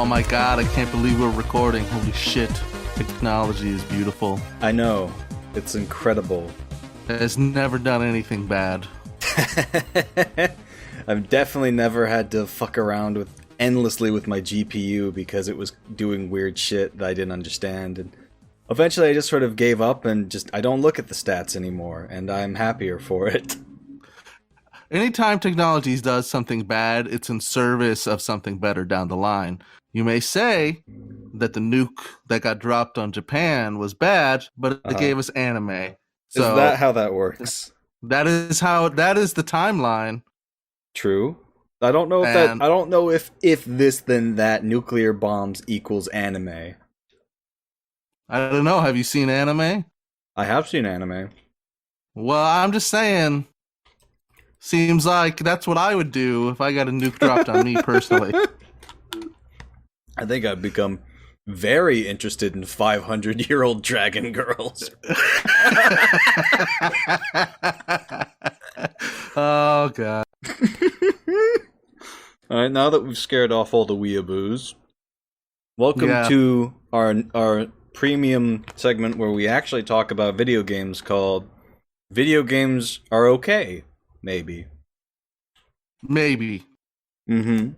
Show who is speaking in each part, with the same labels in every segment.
Speaker 1: Oh my god, I can't believe we're recording. Holy shit. Technology is beautiful.
Speaker 2: I know. It's incredible.
Speaker 1: It has never done anything bad.
Speaker 2: I've definitely never had to fuck around endlessly with my GPU because it was doing weird shit that I didn't understand. And eventually I just sort of gave up and I don't look at the stats anymore, and I'm happier for it.
Speaker 1: Anytime technology does something bad, it's in service of something better down the line. You may say that the nuke that got dropped on Japan was bad, but it gave us anime. So
Speaker 2: is that how that works?
Speaker 1: That is the timeline.
Speaker 2: True. I don't know if if this then that nuclear bombs equals anime.
Speaker 1: I don't know. Have you seen anime?
Speaker 2: I have seen anime.
Speaker 1: Well, I'm just saying. Seems like that's what I would do if I got a nuke dropped on me personally.
Speaker 2: I think I've become very interested in 500-year-old dragon girls.
Speaker 1: Oh, God.
Speaker 2: Alright, now that we've scared off all the weeaboos, welcome to our premium segment where we actually talk about video games called Video Games Are Okay. Maybe.
Speaker 1: Mm-hmm.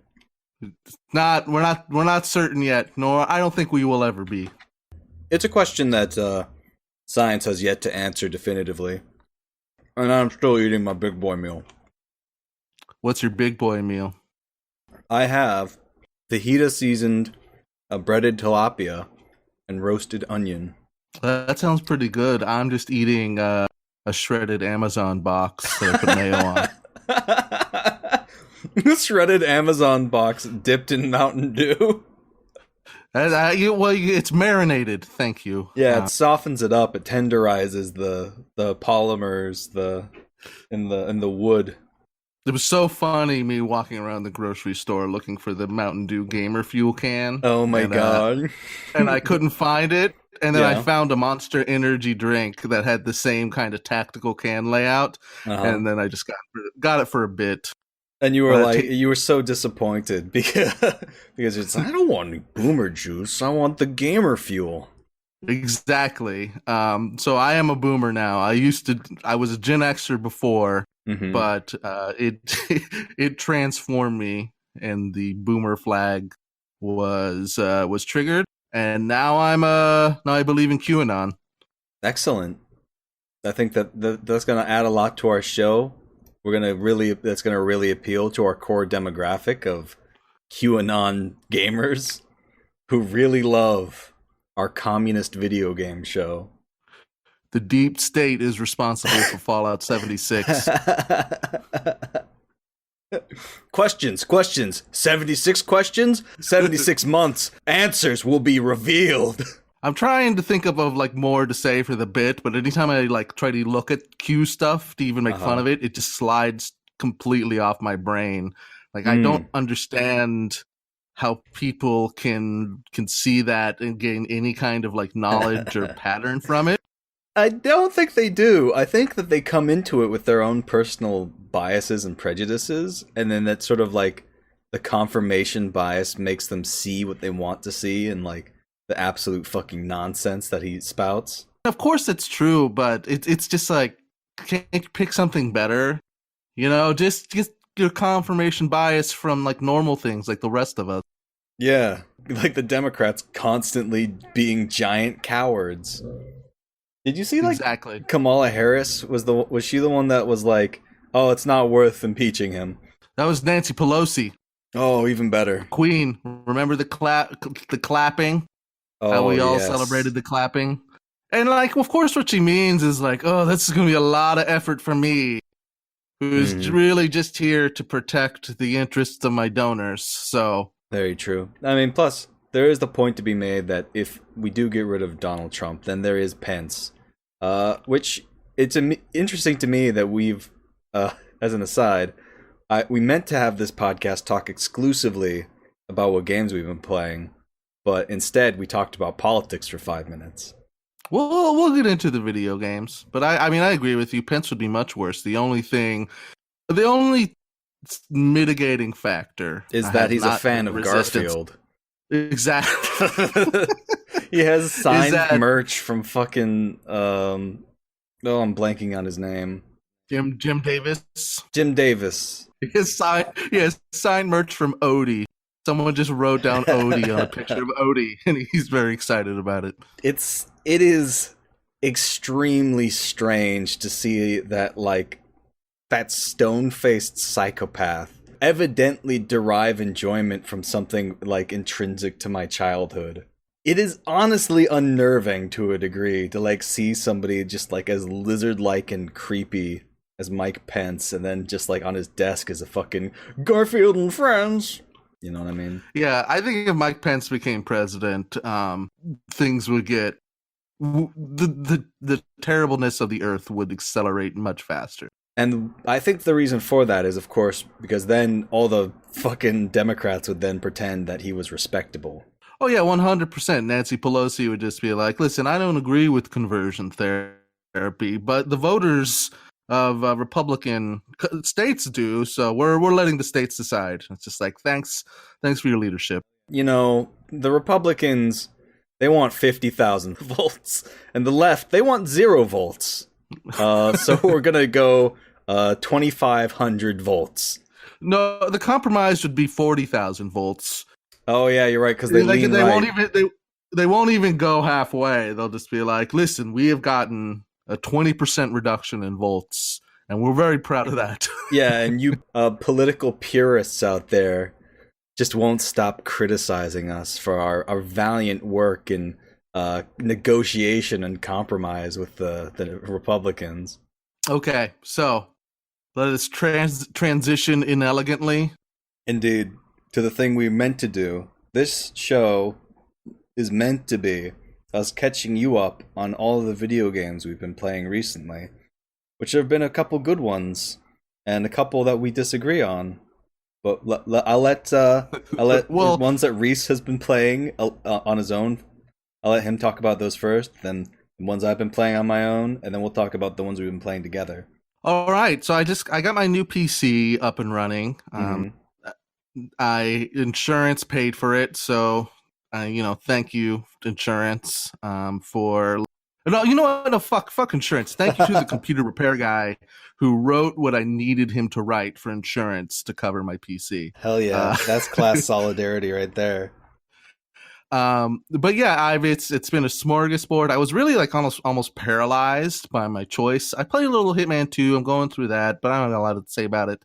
Speaker 1: We're not certain yet, nor I don't think we will ever be.
Speaker 2: It's a question that science has yet to answer definitively. And I'm still eating my big boy meal.
Speaker 1: What's your big boy meal?
Speaker 2: I have fajita seasoned breaded tilapia and roasted onion.
Speaker 1: That sounds pretty good. I'm just eating a shredded Amazon box that I put mayo on.
Speaker 2: The shredded Amazon box dipped in Mountain Dew.
Speaker 1: It's marinated. Thank you.
Speaker 2: Yeah, it softens it up. It tenderizes the polymers in the wood.
Speaker 1: It was so funny me walking around the grocery store looking for the Mountain Dew Gamer Fuel can.
Speaker 2: Oh my god!
Speaker 1: And I couldn't find it. And then I found a Monster Energy drink that had the same kind of tactical can layout, and then I just got it for a bit.
Speaker 2: And you were you were so disappointed because it's I don't want any boomer juice. I want the gamer fuel.
Speaker 1: Exactly. So I am a boomer now. I was a Gen Xer before, but it transformed me, and the boomer flag was triggered. And now I believe in QAnon.
Speaker 2: Excellent. I think that's going to add a lot to our show. That's going to really appeal to our core demographic of QAnon gamers who really love our communist video game show.
Speaker 1: The deep state is responsible for Fallout 76.
Speaker 2: Questions. 76 questions, 76 months. Answers will be revealed.
Speaker 1: I'm trying to think of more to say for the bit, but anytime I try to look at Q stuff to even make fun of it, it just slides completely off my brain. I don't understand how people can see that and gain any kind of knowledge or pattern from it.
Speaker 2: I don't think they do. I think that they come into it with their own personal biases and prejudices, and then that sort of the confirmation bias makes them see what they want to see and the absolute fucking nonsense that he spouts.
Speaker 1: Of course it's true, but it's just can't you pick something better? Just your confirmation bias from normal things like the rest of us.
Speaker 2: Yeah, the Democrats constantly being giant cowards. Did you see
Speaker 1: exactly.
Speaker 2: Kamala Harris was she the one that was oh, it's not worth impeaching him? That
Speaker 1: was Nancy Pelosi.
Speaker 2: Oh, even better.
Speaker 1: Queen. Remember the clapping?
Speaker 2: Oh,
Speaker 1: how we all celebrated the clapping? And of course what she means is oh, this is going to be a lot of effort for me, who's really just here to protect the interests of my donors. So
Speaker 2: very true. I mean, plus there is the point to be made that if we do get rid of Donald Trump, then there is Pence. Which it's interesting to me that we've, as an aside, we meant to have this podcast talk exclusively about what games we've been playing, but instead we talked about politics for 5 minutes.
Speaker 1: Well, we'll get into the video games, but I mean, I agree with you. Pence would be much worse. The only mitigating factor
Speaker 2: is that he's a fan of Garfield.
Speaker 1: Exactly.
Speaker 2: He has signed
Speaker 1: that
Speaker 2: merch from fucking oh, I'm blanking on his name.
Speaker 1: Jim Davis?
Speaker 2: Jim Davis.
Speaker 1: He has signed merch from Odie. Someone just wrote down Odie on a picture of Odie, and he's very excited about it.
Speaker 2: It is extremely strange to see that, like, that stone-faced psychopath evidently derive enjoyment from something, like, intrinsic to my childhood. It is honestly unnerving to a degree to, like, see somebody just, like, as lizard-like and creepy as Mike Pence, and then just, like, on his desk is a fucking Garfield and friends. You know what I mean?
Speaker 1: Yeah, I think if Mike Pence became president, things would get the terribleness of the earth would accelerate much faster.
Speaker 2: And I think the reason for that is, of course, because then all the fucking Democrats would then pretend that he was respectable.
Speaker 1: Oh yeah, 100%. Nancy Pelosi would just be like, "Listen, I don't agree with conversion therapy, but the voters of Republican states do, so we're letting the states decide." It's just like, thanks for your leadership.
Speaker 2: You know, the Republicans, they want 50,000 volts, and the left, they want 0 volts. So we're gonna go 2,500 volts.
Speaker 1: No, the compromise would be 40,000 volts.
Speaker 2: Oh yeah, you're right, because they lean right.
Speaker 1: They won't even go halfway. They'll just be like, "Listen, we have gotten a 20% reduction in volts, and we're very proud of that."
Speaker 2: Yeah, and you political purists out there just won't stop criticizing us for our valiant work in negotiation and compromise with the Republicans.
Speaker 1: Okay, so let us transition inelegantly.
Speaker 2: Indeed, to the thing we meant to do. This show is meant to be us catching you up on all of the video games we've been playing recently, which have been a couple good ones and a couple that we disagree on. But I'll let
Speaker 1: Well,
Speaker 2: the ones that Reese has been playing on his own, I'll let him talk about those first, then the ones I've been playing on my own, and then we'll talk about the ones we've been playing together.
Speaker 1: all right, so I got my new PC up and running. Insurance paid for it, so thank you, insurance, for. No, you know what? No, fuck insurance. Thank you to the computer repair guy who wrote what I needed him to write for insurance to cover my PC.
Speaker 2: Hell yeah, that's class solidarity right there.
Speaker 1: But yeah, it's been a smorgasbord. I was really like almost paralyzed by my choice. I played a little Hitman 2. I'm going through that, but I don't got a lot to say about it.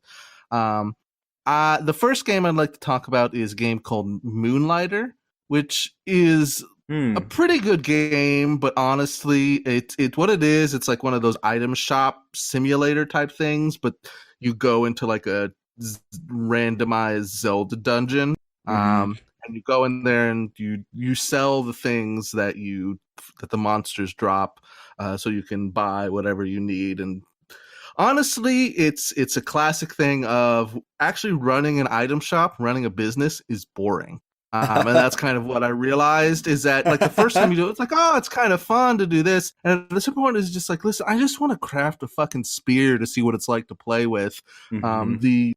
Speaker 1: The first game I'd like to talk about is a game called Moonlighter, which is a pretty good game, but honestly, it what it is, it's like one of those item shop simulator type things, but you go into like a randomized Zelda dungeon, and you go in there and you sell the things that the monsters drop, so you can buy whatever you need. And honestly, it's a classic thing of actually running an item shop, running a business is boring. And that's kind of what I realized, is that like the first time you do it, it's like, oh, it's kind of fun to do this. And the second point is just like, listen, I just want to craft a fucking spear to see what it's like to play with. The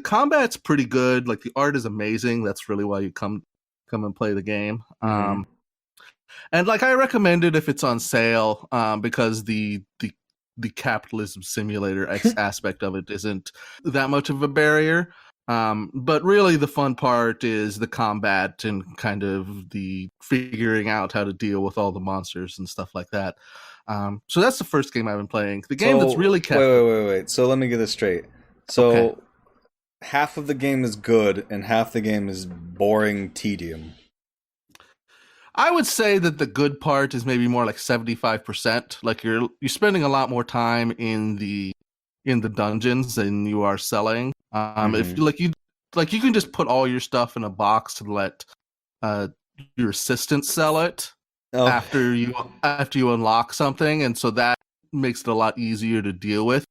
Speaker 1: combat's pretty good. Like the art is amazing. That's really why you come and play the game. And like I recommend it if it's on sale, because the capitalism simulator aspect of it isn't that much of a barrier. But really the fun part is the combat and kind of the figuring out how to deal with all the monsters and stuff like that. So that's the first game I've been playing. The game that's really kept...
Speaker 2: Wait. So let me get this straight. So half of the game is good and half the game is boring tedium.
Speaker 1: I would say that the good part is maybe more like 75%. Like you're spending a lot more time in the dungeons than you are selling. If you can just put all your stuff in a box and let your assistant sell it after you unlock something, and so that makes it a lot easier to deal with.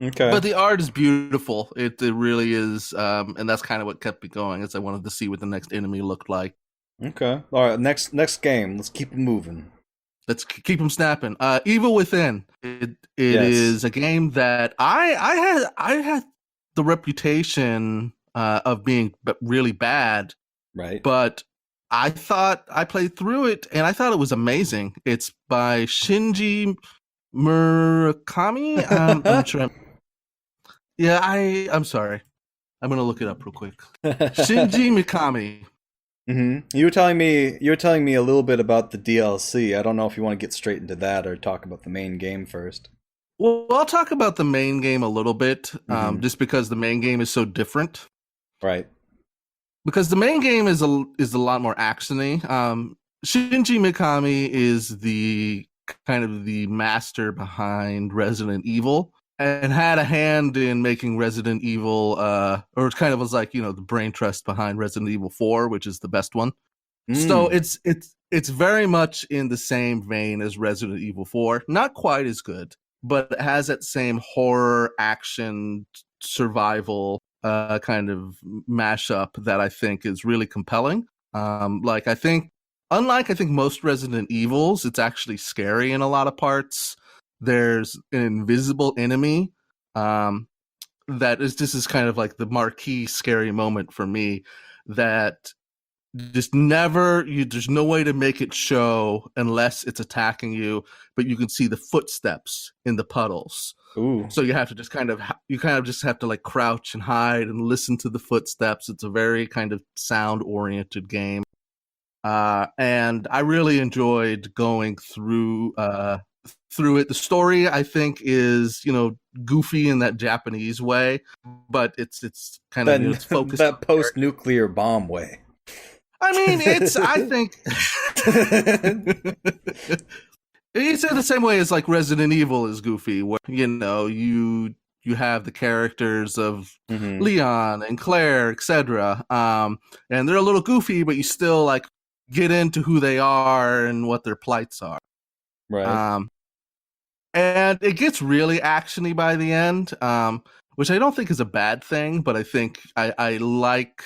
Speaker 2: Okay.
Speaker 1: But the art is beautiful. It really is, and that's kind of what kept me going, as I wanted to see what the next enemy looked like.
Speaker 2: Okay. All right. Next game. Let's keep it moving.
Speaker 1: Let's keep them snapping. Evil Within. It is a game that I had the reputation of being really bad
Speaker 2: Right.
Speaker 1: but I played through it and I thought it was amazing. It's by Shinji Murakami. I'm sure. Yeah, I'm sorry. I'm gonna look it up real quick. Shinji Mikami.
Speaker 2: You were telling me a little bit about the DLC. I don't know if you want to get straight into that or talk about the main game first.
Speaker 1: Well, I'll talk about the main game a little bit,
Speaker 2: Mm-hmm.
Speaker 1: just because the main game is so different.
Speaker 2: Right.
Speaker 1: Because the main game is a lot more actiony. Shinji Mikami is the kind of the master behind Resident Evil and had a hand in making Resident Evil, or it kind of was like, the brain trust behind Resident Evil 4, which is the best one. So
Speaker 2: Mm.
Speaker 1: it's very much in the same vein as Resident Evil 4. Not quite as good, but it has that same horror, action, survival kind of mashup that I think is really compelling. Like unlike I think most Resident Evils, it's actually scary in a lot of parts. There's an invisible enemy. This is kind of like the marquee scary moment for me, that just never there's no way to make it show unless it's attacking you, but you can see the footsteps in the puddles.
Speaker 2: Ooh.
Speaker 1: So you have to just kind of just have to like crouch and hide and listen to the footsteps. It's a very kind of sound oriented game. And I really enjoyed going through it. The story, I think, is goofy in that Japanese way, but it's kind of
Speaker 2: Then
Speaker 1: it's focused on
Speaker 2: that post-nuclear bomb way.
Speaker 1: I mean, I think it's in the same way as like Resident Evil is goofy, where you have the characters of
Speaker 2: Mm-hmm.
Speaker 1: Leon and Claire, etc. And they're a little goofy, but you still like get into who they are and what their plights are.
Speaker 2: Right.
Speaker 1: And it gets really actiony by the end, which I don't think is a bad thing, but I think I like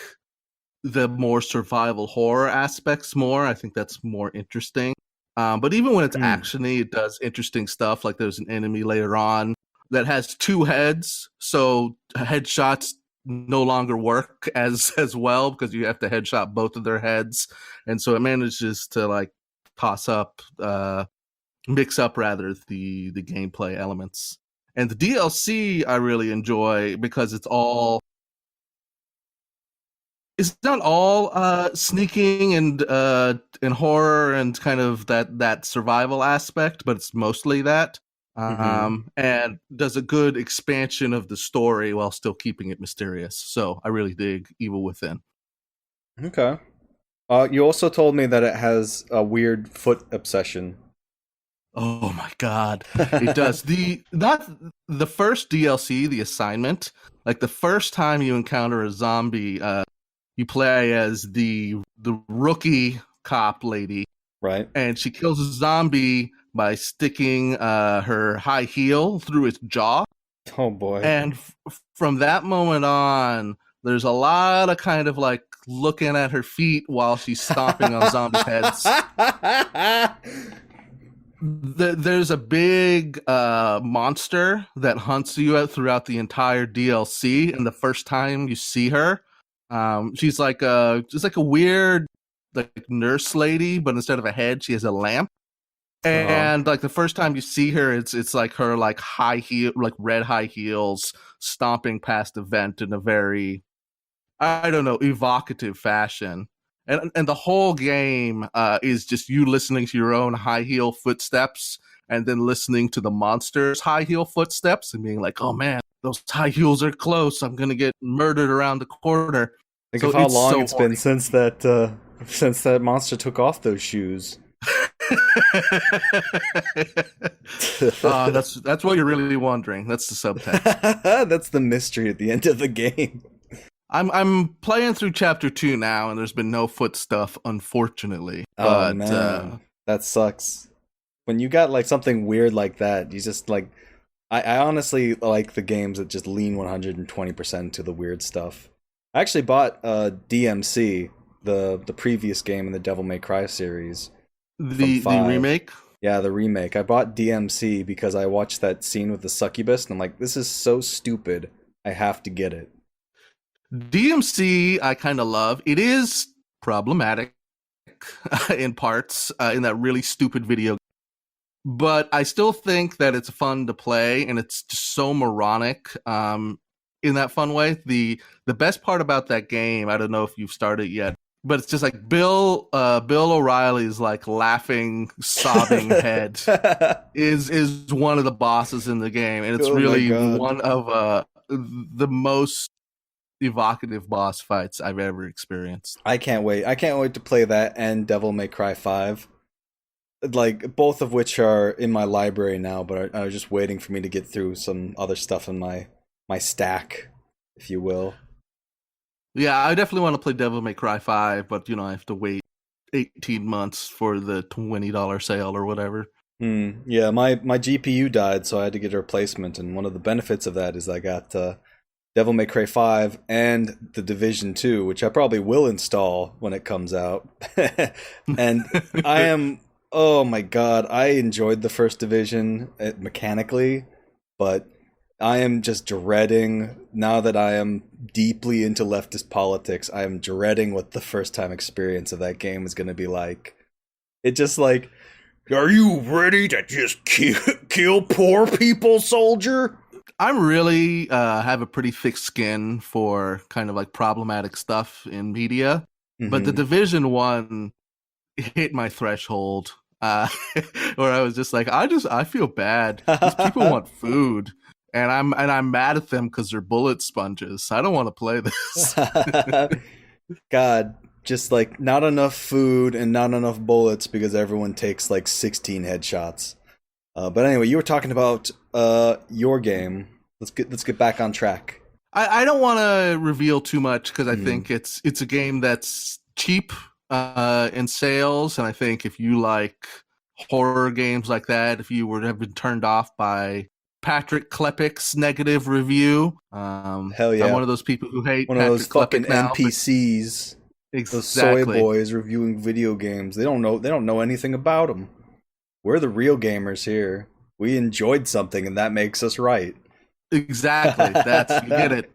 Speaker 1: the more survival horror aspects more. I think that's more interesting. But even when it's actiony, it does interesting stuff. Like there's an enemy later on that has two heads, so headshots no longer work as well because you have to headshot both of their heads, and so it manages to like mix up rather the gameplay elements. And the DLC I really enjoy because it's not all sneaking and horror and kind of that survival aspect, but it's mostly that. And does a good expansion of the story while still keeping it mysterious. So I really dig Evil Within.
Speaker 2: Okay. You also told me that it has a weird foot obsession.
Speaker 1: Oh my god, it does. Not the first DLC, the assignment. Like the first time you encounter a zombie, you play as the rookie cop lady,
Speaker 2: right?
Speaker 1: And she kills a zombie by sticking her high heel through its jaw.
Speaker 2: Oh boy!
Speaker 1: And from that moment on, there's a lot of kind of like looking at her feet while she's stomping on zombie heads. There's a big monster that hunts you out throughout the entire DLC, and the first time you see her, she's like just like a weird like nurse lady, but instead of a head, she has a lamp. And like the first time you see her, it's like her like high heel, like red high heels, stomping past a vent in a very, I don't know, evocative fashion. And the whole game is just you listening to your own high heel footsteps and then listening to the monster's high heel footsteps and being like, oh man, those high heels are close. I'm going to get murdered around the corner.
Speaker 2: Think of how long it's been since that monster took off those shoes.
Speaker 1: That's what you're really wondering. That's the subtext.
Speaker 2: That's the mystery at the end of the game.
Speaker 1: I'm playing through chapter 2 now, and there's been no foot stuff, unfortunately.
Speaker 2: Oh man, that sucks. When you got like something weird like that, you just like. I honestly like the games that just lean 120% to the weird stuff. I actually bought DMC, the previous game in the Devil May Cry series.
Speaker 1: The remake?
Speaker 2: Yeah, the remake. I bought DMC because I watched that scene with the succubus, and I'm like, this is so stupid. I have to get it.
Speaker 1: DMC, I kind of love. It is problematic in parts in that really stupid video. But I still think that it's fun to play, and it's just so moronic in that fun way. The best part about that game, I don't know if you've started yet, but it's just like Bill O'Reilly's like laughing, sobbing head is one of the bosses in the game, and it's really one of the most evocative boss fights I've ever experienced.
Speaker 2: I can't wait. I can't wait to play that and Devil May Cry 5. Like, both of which are in my library now, but are just waiting for me to get through some other stuff in my stack, if you will.
Speaker 1: Yeah, I definitely want to play Devil May Cry 5, but, I have to wait 18 months for the $20 sale or whatever.
Speaker 2: Yeah, my GPU died, so I had to get a replacement, and one of the benefits of that is I got Devil May Cry 5 and The Division 2, which I probably will install when it comes out. And I am... Oh my god, I enjoyed the first Division mechanically, but I am just dreading, now that I am deeply into leftist politics, I am dreading what the first time experience of that game is going to be like. It just like, are you ready to just kill poor people, soldier?
Speaker 1: I'm really have a pretty thick skin for kind of like problematic stuff in media, but the Division 1 hit my threshold. Where I was just like, I feel bad. These people want food, and I'm mad at them because they're bullet sponges. I don't want to play this.
Speaker 2: God, just like not enough food and not enough bullets because everyone takes like 16 headshots. But anyway, you were talking about your game. Let's get back on track.
Speaker 1: I don't want to reveal too much because I think it's a game that's cheap in sales, and I think if you like horror games like that, if you were to have been turned off by Patrick Klepek's negative review,
Speaker 2: hell yeah,
Speaker 1: I'm one of those people who hate
Speaker 2: one
Speaker 1: Patrick
Speaker 2: of those fucking
Speaker 1: Klepek now,
Speaker 2: NPCs,
Speaker 1: exactly.
Speaker 2: Those soy boys reviewing video games. They don't know anything about them. We're the real gamers here. We enjoyed something, and that makes us right.
Speaker 1: Exactly. You get it.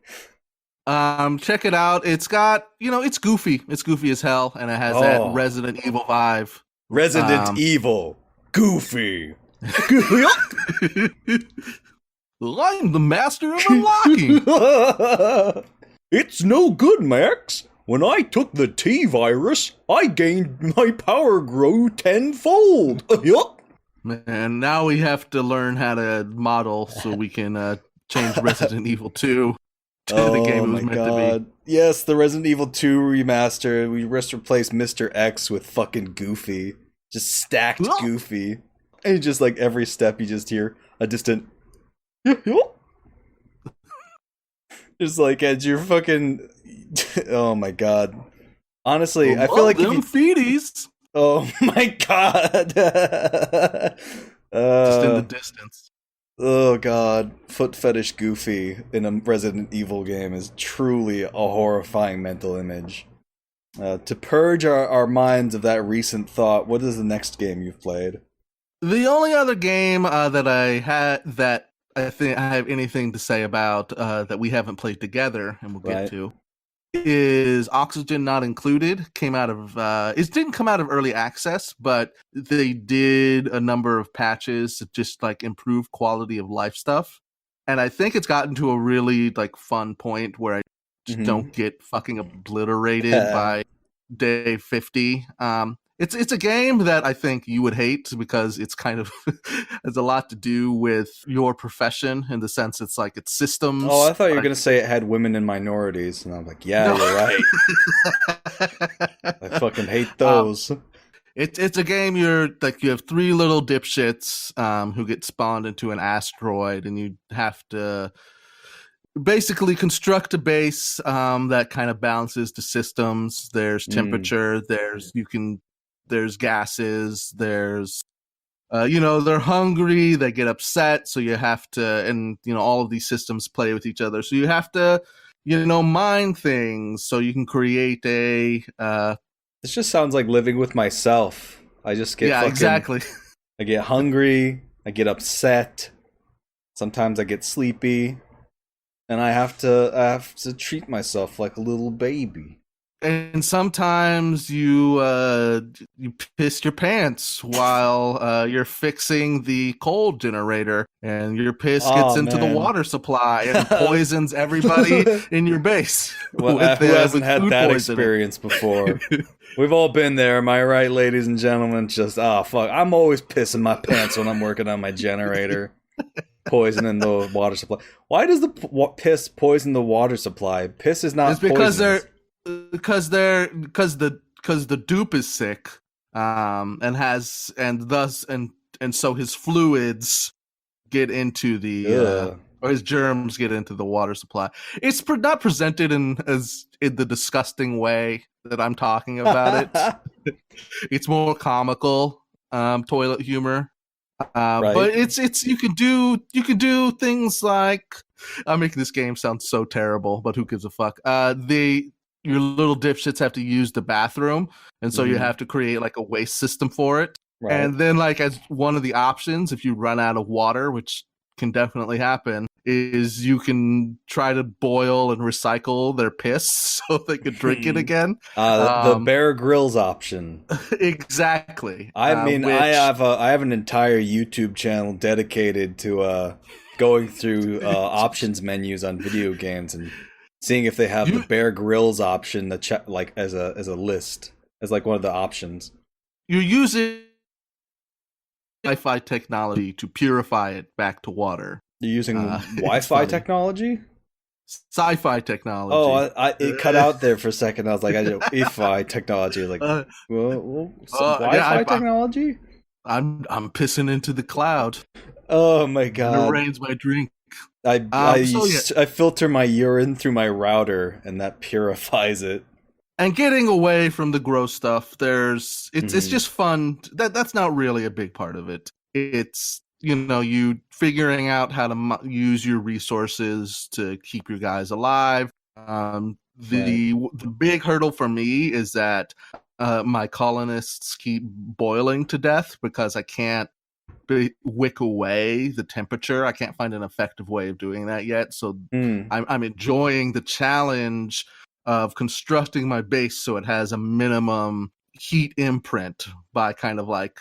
Speaker 1: Check it out. It's got, it's goofy. It's goofy as hell, and it has that Resident Evil vibe.
Speaker 2: Resident Evil. Goofy.
Speaker 1: I'm the master of unlocking.
Speaker 2: It's no good, Max. When I took the T-virus, I gained my power grow tenfold.
Speaker 1: And now we have to learn how to model so we can change Resident Evil 2 to the game it was meant to be.
Speaker 2: Yes, the Resident Evil 2 remaster. We just replaced Mr. X with fucking Goofy. Just stacked Goofy. And just like every step you just hear a distant just like as you're fucking oh my god. Honestly, I feel like
Speaker 1: them feeties.
Speaker 2: Oh my god.
Speaker 1: Just in the distance.
Speaker 2: Oh god, foot fetish Goofy in a Resident Evil game is truly a horrifying mental image. To purge our minds of that recent thought, what is the next game you've played?
Speaker 1: The only other game that I had that I think I have anything to say about that we haven't played together, and we'll get to, is Oxygen Not Included. It didn't come out of early access, but they did a number of patches to just like improve quality of life stuff. And I think it's gotten to a really like fun point where I just don't get fucking obliterated by day 50. It's a game that I think you would hate because it's kind of has a lot to do with your profession in the sense it's like it's systems.
Speaker 2: Oh, I thought you were going to say it had women and minorities, and I'm like, yeah, no. You're right. I fucking hate those.
Speaker 1: It's a game you have three little dipshits who get spawned into an asteroid, and you have to basically construct a base that kind of balances the systems. There's temperature. There's gases, there's, they're hungry, they get upset, so you have to, and, all of these systems play with each other. So you have to, mine things so you can create a...
Speaker 2: This just sounds like living with myself. I just get
Speaker 1: exactly.
Speaker 2: I get hungry, I get upset, sometimes I get sleepy, and I have to treat myself like a little baby.
Speaker 1: and sometimes you piss your pants while you're fixing the coal generator, and your piss gets
Speaker 2: Oh
Speaker 1: into the
Speaker 2: man.
Speaker 1: water supply and poisons everybody in your base
Speaker 2: Well, who hasn't
Speaker 1: with
Speaker 2: had
Speaker 1: food
Speaker 2: that
Speaker 1: poisoning.
Speaker 2: experience before? We've all been there, am I right, ladies and gentlemen? Just, fuck. I'm always pissing my pants when I'm working on my generator. Poisoning the water supply. Why does the piss poison the water supply? Piss is not
Speaker 1: It's because
Speaker 2: poisonous.
Speaker 1: because the dupe is sick, and has and thus and so his fluids get into or his germs get into the water supply. It's not presented in the disgusting way that I'm talking about it. It's more comical, toilet humor.
Speaker 2: Right.
Speaker 1: But it's you can do things like, I'm making this game sound so terrible, but who gives a fuck? Your little dipshits have to use the bathroom, and so you have to create like a waste system for it.
Speaker 2: Right.
Speaker 1: And then, like, as one of the options, if you run out of water, which can definitely happen, is you can try to boil and recycle their piss so they could drink it again.
Speaker 2: The Bear Grylls option.
Speaker 1: Exactly.
Speaker 2: I mean, I have an entire YouTube channel dedicated to going through options menus on video games and seeing if they have the Bear Grylls option like as a list, as like one of the options.
Speaker 1: You're using Wi-Fi technology to purify it back to water.
Speaker 2: You're using Wi-Fi technology?
Speaker 1: Sci-fi technology.
Speaker 2: Oh, it cut out there for a second. I was like, Wi-Fi technology. Like, Wi-Fi technology?
Speaker 1: I'm pissing into the cloud.
Speaker 2: Oh my god!
Speaker 1: It rains my drink.
Speaker 2: I filter my urine through my router, and that purifies it.
Speaker 1: And getting away from the gross stuff, it's just fun. That's not really a big part of it. It's, you figuring out how to use your resources to keep your guys alive. The big hurdle for me is that my colonists keep boiling to death because I can't wick away the temperature. I can't find an effective way of doing that yet. So I'm enjoying the challenge of constructing my base so it has a minimum heat imprint by kind of like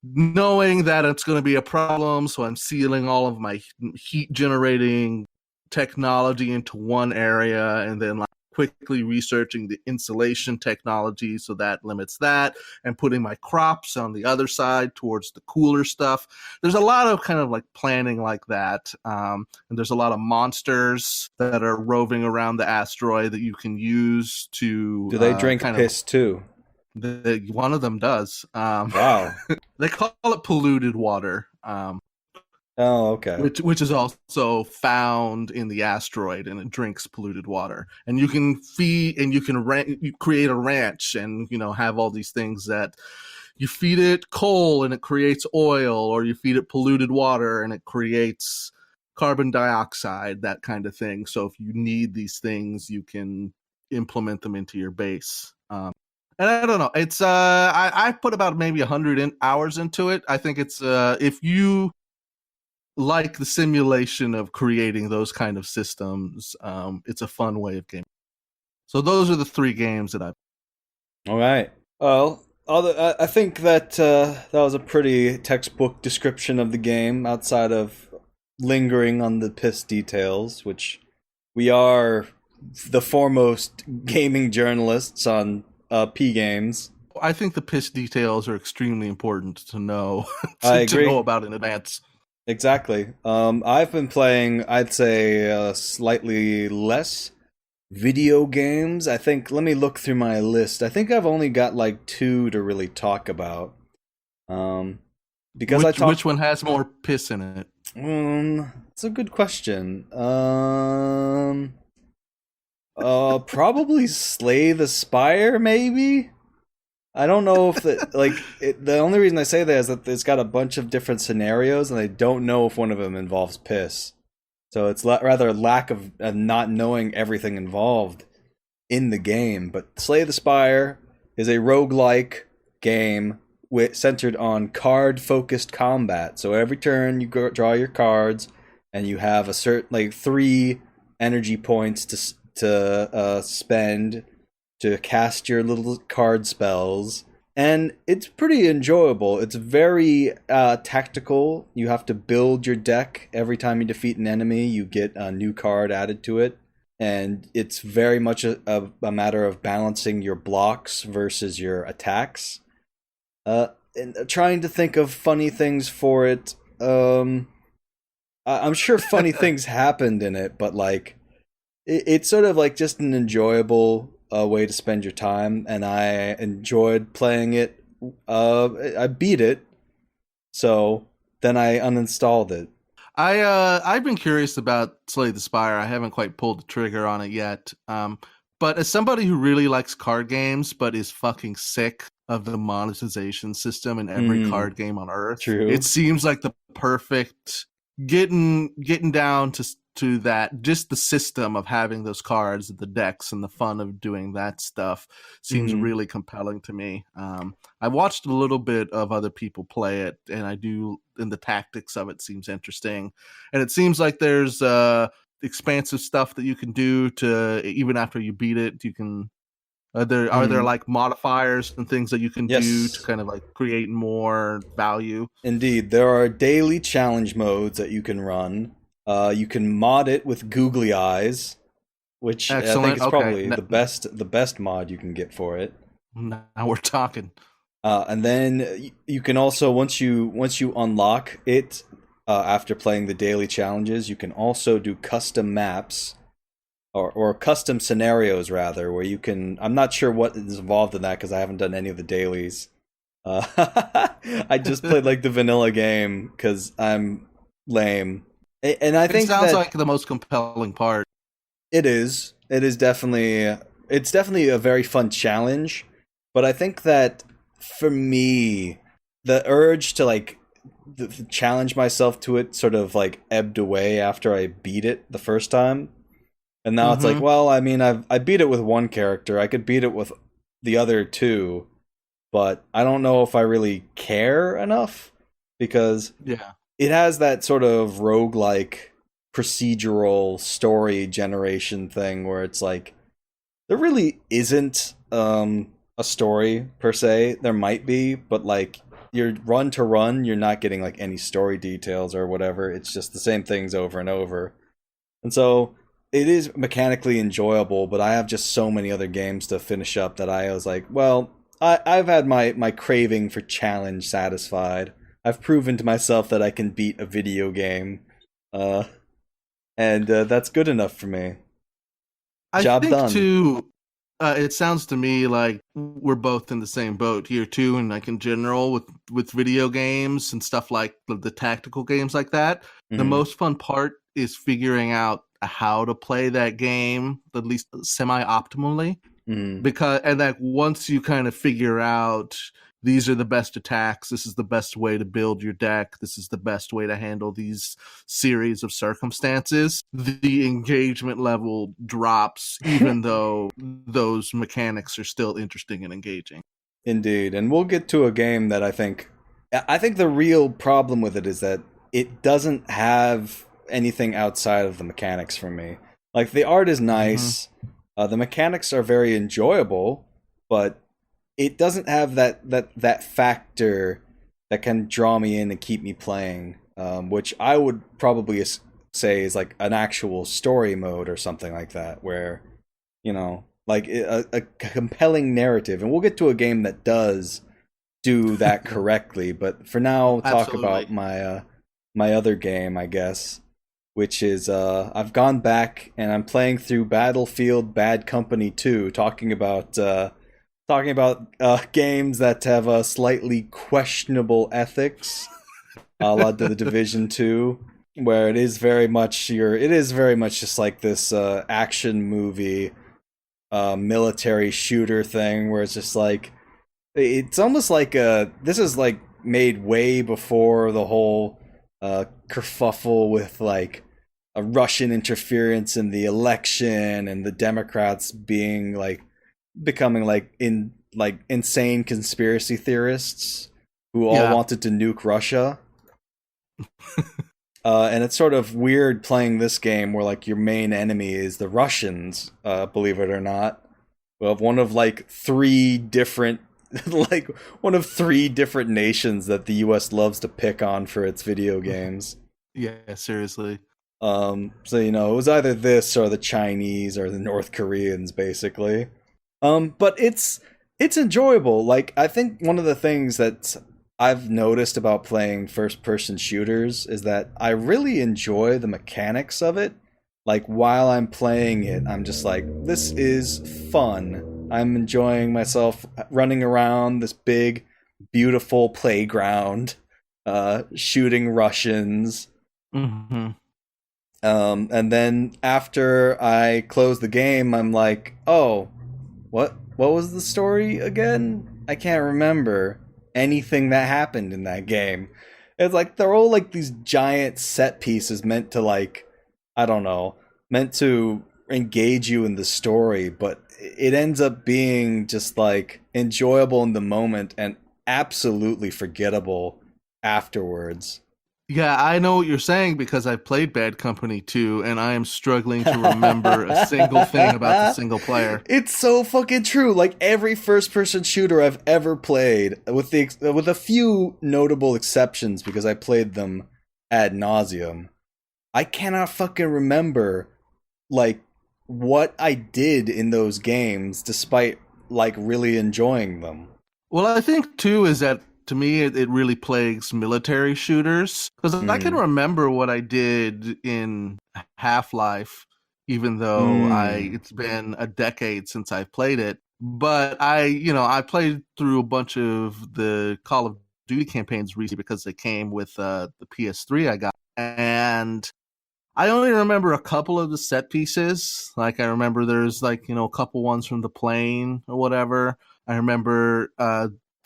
Speaker 1: knowing that it's going to be a problem. So I'm sealing all of my heat generating technology into one area, and then like quickly researching the insulation technology so that limits that, and putting my crops on the other side towards the cooler stuff. There's a lot of kind of like planning like that, and there's a lot of monsters that are roving around the asteroid that you can use to
Speaker 2: do they drink piss too?
Speaker 1: One of them does.
Speaker 2: Wow.
Speaker 1: They call it polluted water.
Speaker 2: Oh, okay.
Speaker 1: Which is also found in the asteroid, and it drinks polluted water. And you can feed, and you create a ranch, and have all these things that you feed it coal and it creates oil, or you feed it polluted water and it creates carbon dioxide, that kind of thing. So if you need these things, you can implement them into your base. And I don't know. It's I put about maybe 100 hours into it. I think it's if you like the simulation of creating those kind of systems, it's a fun way of gaming. So those are the 3 games that I've.
Speaker 2: All right. Well, I think that that was a pretty textbook description of the game, outside of lingering on the piss details, which we are the foremost gaming journalists on P games.
Speaker 1: I think the piss details are extremely important to know.
Speaker 2: I agree.
Speaker 1: To know about in advance.
Speaker 2: Exactly. I've been playing, I'd say, slightly less video games. I think, let me look through my list. I think I've only got like 2 to really talk about. Because
Speaker 1: which one has more piss in it?
Speaker 2: It's a good question. Probably Slay the Spire, maybe? I don't know if the only reason I say that is that it's got a bunch of different scenarios, and I don't know if one of them involves piss. So it's rather a lack of not knowing everything involved in the game. But Slay the Spire is a roguelike game centered on card-focused combat. So every turn you draw your cards, and you have a certain 3 energy points to spend to cast your little card spells. And it's pretty enjoyable. It's very tactical. You have to build your deck every time you defeat an enemy. You get a new card added to it. And it's very much a matter of balancing your blocks versus your attacks. And trying to think of funny things for it. I'm sure funny things happened in it, but like it's sort of like just an enjoyable way to spend your time, and I enjoyed playing it. I beat it, so then I uninstalled it.
Speaker 1: I've been curious about Slay the Spire. I haven't quite pulled the trigger on it yet. But as somebody who really likes card games, but is fucking sick of the monetization system in every card game on Earth,
Speaker 2: True.
Speaker 1: It seems like the perfect getting down to that, just the system of having those cards, the decks, and the fun of doing that stuff seems really compelling to me. I watched a little bit of other people play it, and the tactics of it seems interesting. And it seems like there's expansive stuff that you can do to, even after you beat it, you can are there like modifiers and things that you can do to kind of like create more value?
Speaker 2: Indeed, there are daily challenge modes that you can run. You can mod it with googly eyes, which
Speaker 1: Excellent.
Speaker 2: I think is probably the best mod you can get for it.
Speaker 1: Now we're talking.
Speaker 2: And then you can also, once you unlock it after playing the daily challenges, you can also do custom maps or custom scenarios rather, where you can. I'm not sure what is involved in that because I haven't done any of the dailies. I just played like the vanilla game because I'm lame. And I think
Speaker 1: it sounds like the most compelling part.
Speaker 2: It is. It's definitely a very fun challenge. But I think that for me, the urge to like challenge myself to it sort of like ebbed away after I beat it the first time. And now it's like, well, I mean, I beat it with one character. I could beat it with the other two, but I don't know if I really care enough because it has that sort of roguelike procedural story generation thing where it's like there really isn't a story per se. There might be, but like you're run to run, you're not getting like any story details or whatever. It's just the same things over and over. And so it is mechanically enjoyable, but I have just so many other games to finish up that I was like, well, I've had my craving for challenge satisfied. I've proven to myself that I can beat a video game, and that's good enough for me. Job done.
Speaker 1: Too, it sounds to me like we're both in the same boat here too, and like in general with video games and stuff like the tactical games like that. The most fun part is figuring out how to play that game, at least semi-optimally. Because like once you kind of figure out these are the best attacks, this is the best way to build your deck, this is the best way to handle these series of circumstances, the engagement level drops, even though those mechanics are still interesting and engaging.
Speaker 2: Indeed, and we'll get to a game that I think the real problem with it is that it doesn't have anything outside of the mechanics for me. Like the art is nice, the mechanics are very enjoyable, but it doesn't have that factor that can draw me in and keep me playing, which I would probably say is like an actual story mode or something like that, where, you know, like a compelling narrative. And we'll get to a game that does do that correctly, but for now, talk about my other game, I guess, which is I've gone back and I'm playing through Battlefield Bad Company 2, talking about games that have a slightly questionable ethics, a la the Division 2, where it is very much just like this action movie, military shooter thing, where it's just like it's almost like this is like made way before the whole kerfuffle with like a Russian interference in the election and the Democrats being like becoming like insane conspiracy theorists who all wanted to nuke Russia. And it's sort of weird playing this game where like your main enemy is the Russians, believe it or not, of one of like three different like one of three different nations that the US loves to pick on for its video games.
Speaker 1: Yeah, seriously.
Speaker 2: So you know, it was either this or the Chinese or the North Koreans, basically. But it's enjoyable. Like, I think one of the things that I've noticed about playing first-person shooters is that I really enjoy the mechanics of it. Like, while I'm playing it, I'm just like, this is fun. I'm enjoying myself running around this big, beautiful playground, shooting Russians.
Speaker 1: Mm-hmm.
Speaker 2: And then after I close the game, I'm like, oh, what was the story again? I can't remember anything that happened in that game. It's like they're all like these giant set pieces meant to like, I don't know, meant to engage you in the story, but it ends up being just like enjoyable in the moment and absolutely forgettable afterwards.
Speaker 1: Yeah, I know what you're saying because I played Bad Company 2, and I am struggling to remember a single thing about the single player.
Speaker 2: It's so fucking true. Like every first-person shooter I've ever played, with a few notable exceptions because I played them ad nauseum, I cannot fucking remember like what I did in those games, despite like really enjoying them.
Speaker 1: Well, I think too is that to me it really plagues military shooters because I can remember what I did in Half-Life, even though it's been a decade since I've played it. But I played through a bunch of the Call of Duty campaigns recently because they came with the PS3 I got, and I only remember a couple of the set pieces. Like I remember there's like a couple ones from the plane or whatever. I remember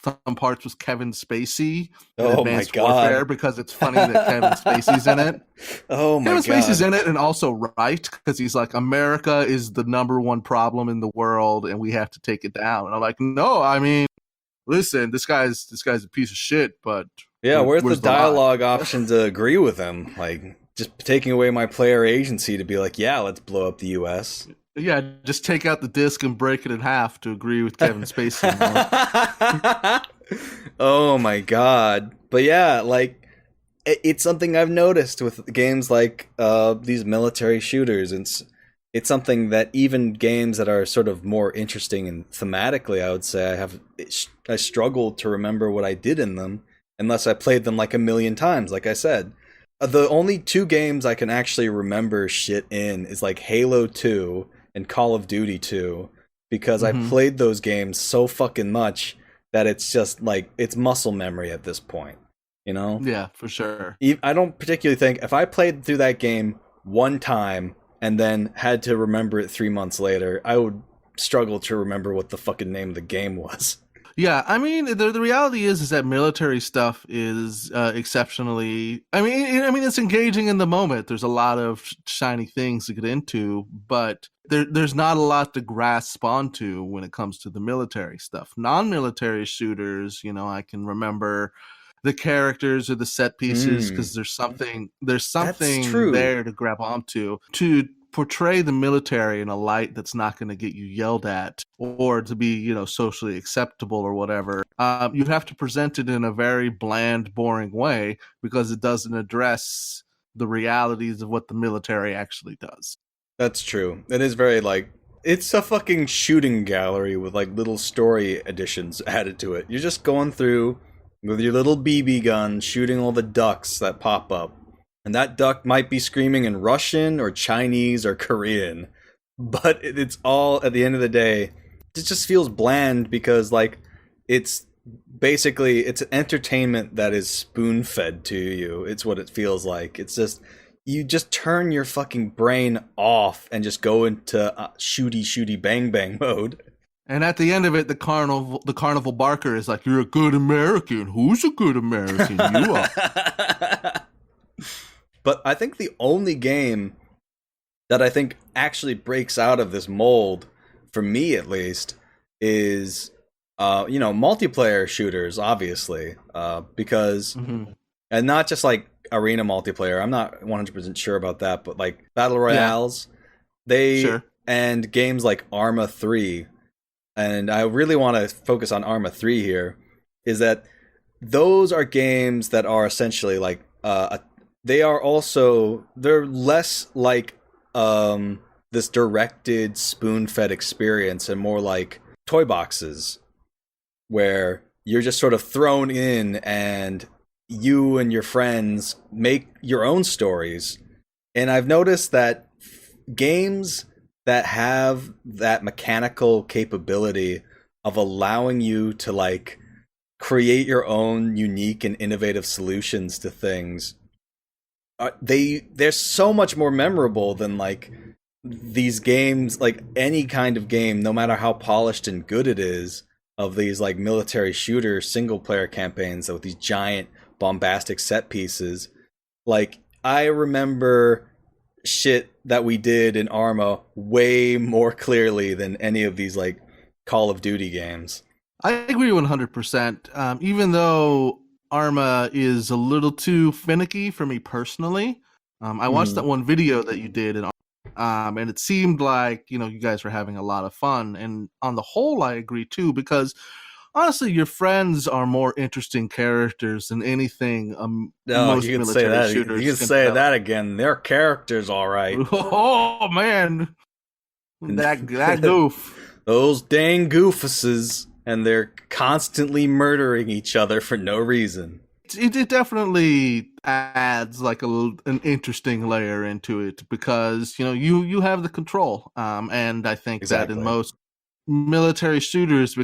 Speaker 1: some parts with Kevin Spacey in Advanced Warfare because it's funny that Kevin Spacey's in it.
Speaker 2: Oh my God.
Speaker 1: Kevin Spacey's in it and also right because he's like, America is the number one problem in the world and we have to take it down. And I'm like, no, I mean, listen, this guy's a piece of shit, but
Speaker 2: yeah, where's the dialogue option to agree with him? Like just taking away my player agency to be like, yeah, let's blow up the US.
Speaker 1: Yeah, just take out the disc and break it in half to agree with Kevin Spacey.
Speaker 2: Oh my God. But yeah, like it's something I've noticed with games like these military shooters. It's something that even games that are sort of more interesting and thematically, I would say I struggle to remember what I did in them unless I played them like a million times, like I said. The only two games I can actually remember shit in is like Halo 2 and Call of Duty 2, because I played those games so fucking much that it's just like, it's muscle memory at this point, you know?
Speaker 1: Yeah, for sure.
Speaker 2: I don't particularly think, if I played through that game one time and then had to remember it 3 months later, I would struggle to remember what the fucking name of the game was.
Speaker 1: Yeah, I mean, the reality is that military stuff is exceptionally. I mean, it's engaging in the moment. There's a lot of shiny things to get into, but there's not a lot to grasp onto when it comes to the military stuff. Non-military shooters, I can remember the characters or the set pieces because there's something there to grab onto to portray the military in a light that's not going to get you yelled at or to be, socially acceptable or whatever. You have to present it in a very bland, boring way because it doesn't address the realities of what the military actually does.
Speaker 2: That's true. It is very it's a fucking shooting gallery with like little story additions added to it. You're just going through with your little BB gun shooting all the ducks that pop up. And that duck might be screaming in Russian or Chinese or Korean. But it's all, at the end of the day, it just feels bland because, it's basically, it's entertainment that is spoon-fed to you. It's what it feels like. It's just, you just turn your fucking brain off and just go into shooty bang bang mode.
Speaker 1: And at the end of it, the carnival barker is like, "You're a good American. Who's a good American? You are."
Speaker 2: But I think the only game that I think actually breaks out of this mold, for me at least, is, multiplayer shooters, obviously. Because, and not just like arena multiplayer, I'm not 100% sure about that, but like battle royales, and games like Arma 3, and I really want to focus on Arma 3 here, is that those are games that are essentially like they're less like this directed spoon-fed experience and more like toy boxes where you're just sort of thrown in and you and your friends make your own stories. And I've noticed that games that have that mechanical capability of allowing you to like create your own unique and innovative solutions to things, they're so much more memorable than like these games, like any kind of game, no matter how polished and good it is, of these like military shooter single player campaigns with these giant bombastic set pieces. Like I remember shit that we did in Arma way more clearly than any of these like Call of Duty games.
Speaker 1: I agree 100%. Even though Arma is a little too finicky for me personally, I watched that one video that you did, and it seemed like, you know, you guys were having a lot of fun. And on the whole, I agree too, because honestly, your friends are more interesting characters than anything most
Speaker 2: you can
Speaker 1: military
Speaker 2: say that.
Speaker 1: shooters
Speaker 2: You can say that again. They're characters, all right.
Speaker 1: Oh man, that goof.
Speaker 2: Those dang goofuses, and they're constantly murdering each other for no reason.
Speaker 1: It definitely adds like an interesting layer into it because, you know, you have the control, and I think that in most military shooters,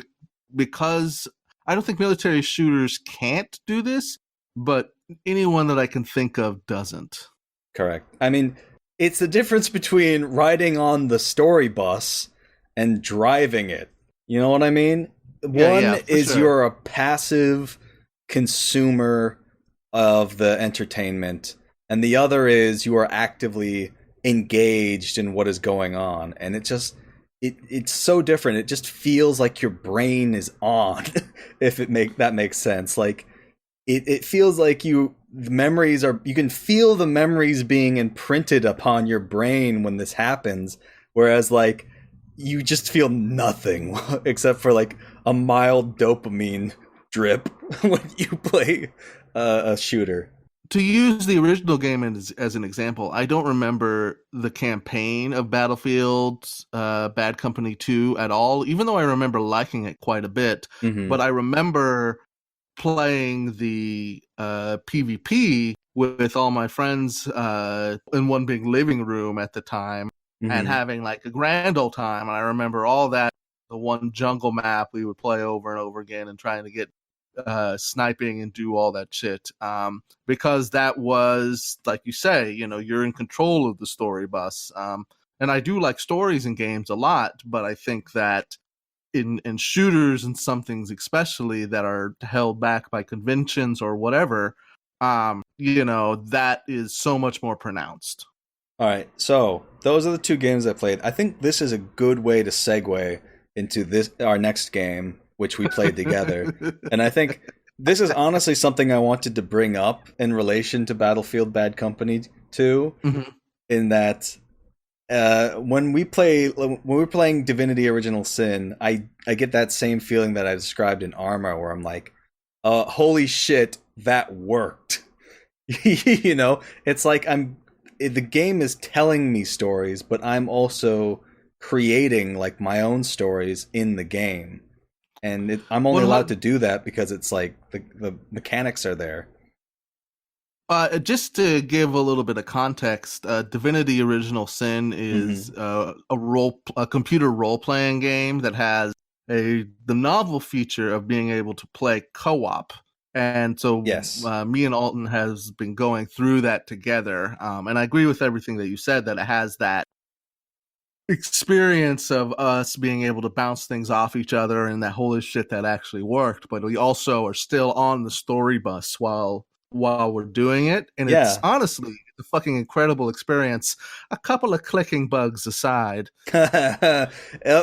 Speaker 1: because I don't think military shooters can't do this, but anyone that I can think of doesn't.
Speaker 2: Correct. I mean, it's the difference between riding on the story bus and driving it. You know what I mean? One is you're a passive consumer of the entertainment, and the other is you are actively engaged in what is going on, and it's so different. It just feels like your brain is on. If that makes sense. Like it feels like you can feel the memories being imprinted upon your brain when this happens, whereas like you just feel nothing except for like a mild dopamine drip when you play a shooter.
Speaker 1: To use the original game as an example, I don't remember the campaign of Battlefield Bad Company 2 at all, even though I remember liking it quite a bit. But I remember playing the PvP with all my friends in one big living room at the time, and having like a grand old time. And I remember all that, the one jungle map we would play over and over again and trying to get sniping and do all that shit, because that was, like you say, you know, you're in control of the story bus, and I do like stories in games a lot, but I think that in shooters and some things especially that are held back by conventions or whatever, you know, that is so much more pronounced.
Speaker 2: All right, so those are the two games I played. I think this is a good way to segue into our next game, which we played together. And I think this is honestly something I wanted to bring up in relation to Battlefield Bad Company 2, in that when we're playing Divinity Original Sin, I get that same feeling that I described in Arma, where I'm like, holy shit, that worked. You know, it's like the game is telling me stories, but I'm also creating like my own stories in the game. And I'm only allowed to do that because it's like the mechanics are there.
Speaker 1: Just to give a little bit of context, Divinity Original Sin is a computer role-playing game that has the novel feature of being able to play co-op. And so me and Alton has been going through that together. And I agree with everything that you said, that it has that experience of us being able to bounce things off each other and that holy shit, that actually worked. But we also are still on the story bus while we're doing it. And it's honestly a fucking incredible experience, a couple of clicking bugs aside.
Speaker 2: I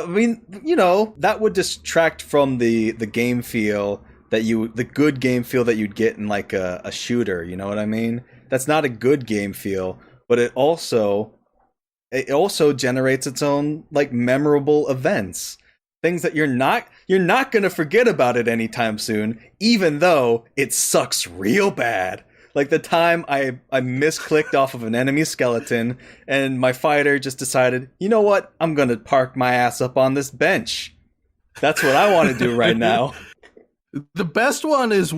Speaker 2: mean, you know, that would distract from the game feel the good game feel that you'd get in like a shooter, you know what I mean? That's not a good game feel, but it also generates its own like memorable events. Things that you're not going to forget about it anytime soon, even though it sucks real bad. Like the time I misclicked off of an enemy skeleton and my fighter just decided, you know what? I'm going to park my ass up on this bench. That's what I want to do right now.
Speaker 1: The best one is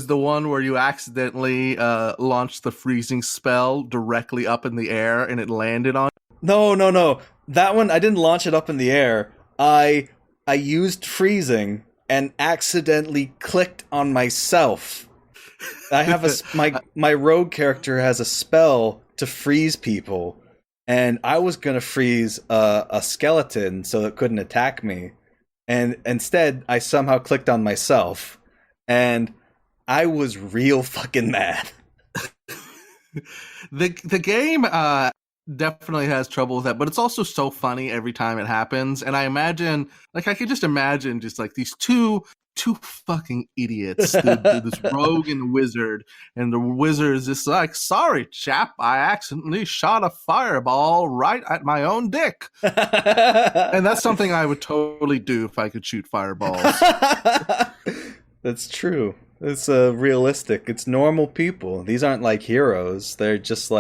Speaker 1: the one where you accidentally launched the freezing spell directly up in the air and it landed on.
Speaker 2: No. That one, I didn't launch it up in the air. I used freezing and accidentally clicked on myself. I have my rogue character has a spell to freeze people, and I was gonna freeze a skeleton so it couldn't attack me, and instead I somehow clicked on myself, and I was real fucking mad.
Speaker 1: The game definitely has trouble with that, but it's also so funny every time it happens. And I imagine, like, I could just imagine just like these two fucking idiots, this rogue and the wizard, and the wizard is just like, sorry, chap, I accidentally shot a fireball right at my own dick. And that's something I would totally do if I could shoot fireballs.
Speaker 2: That's true. It's realistic. It's normal people. These aren't like heroes. They're just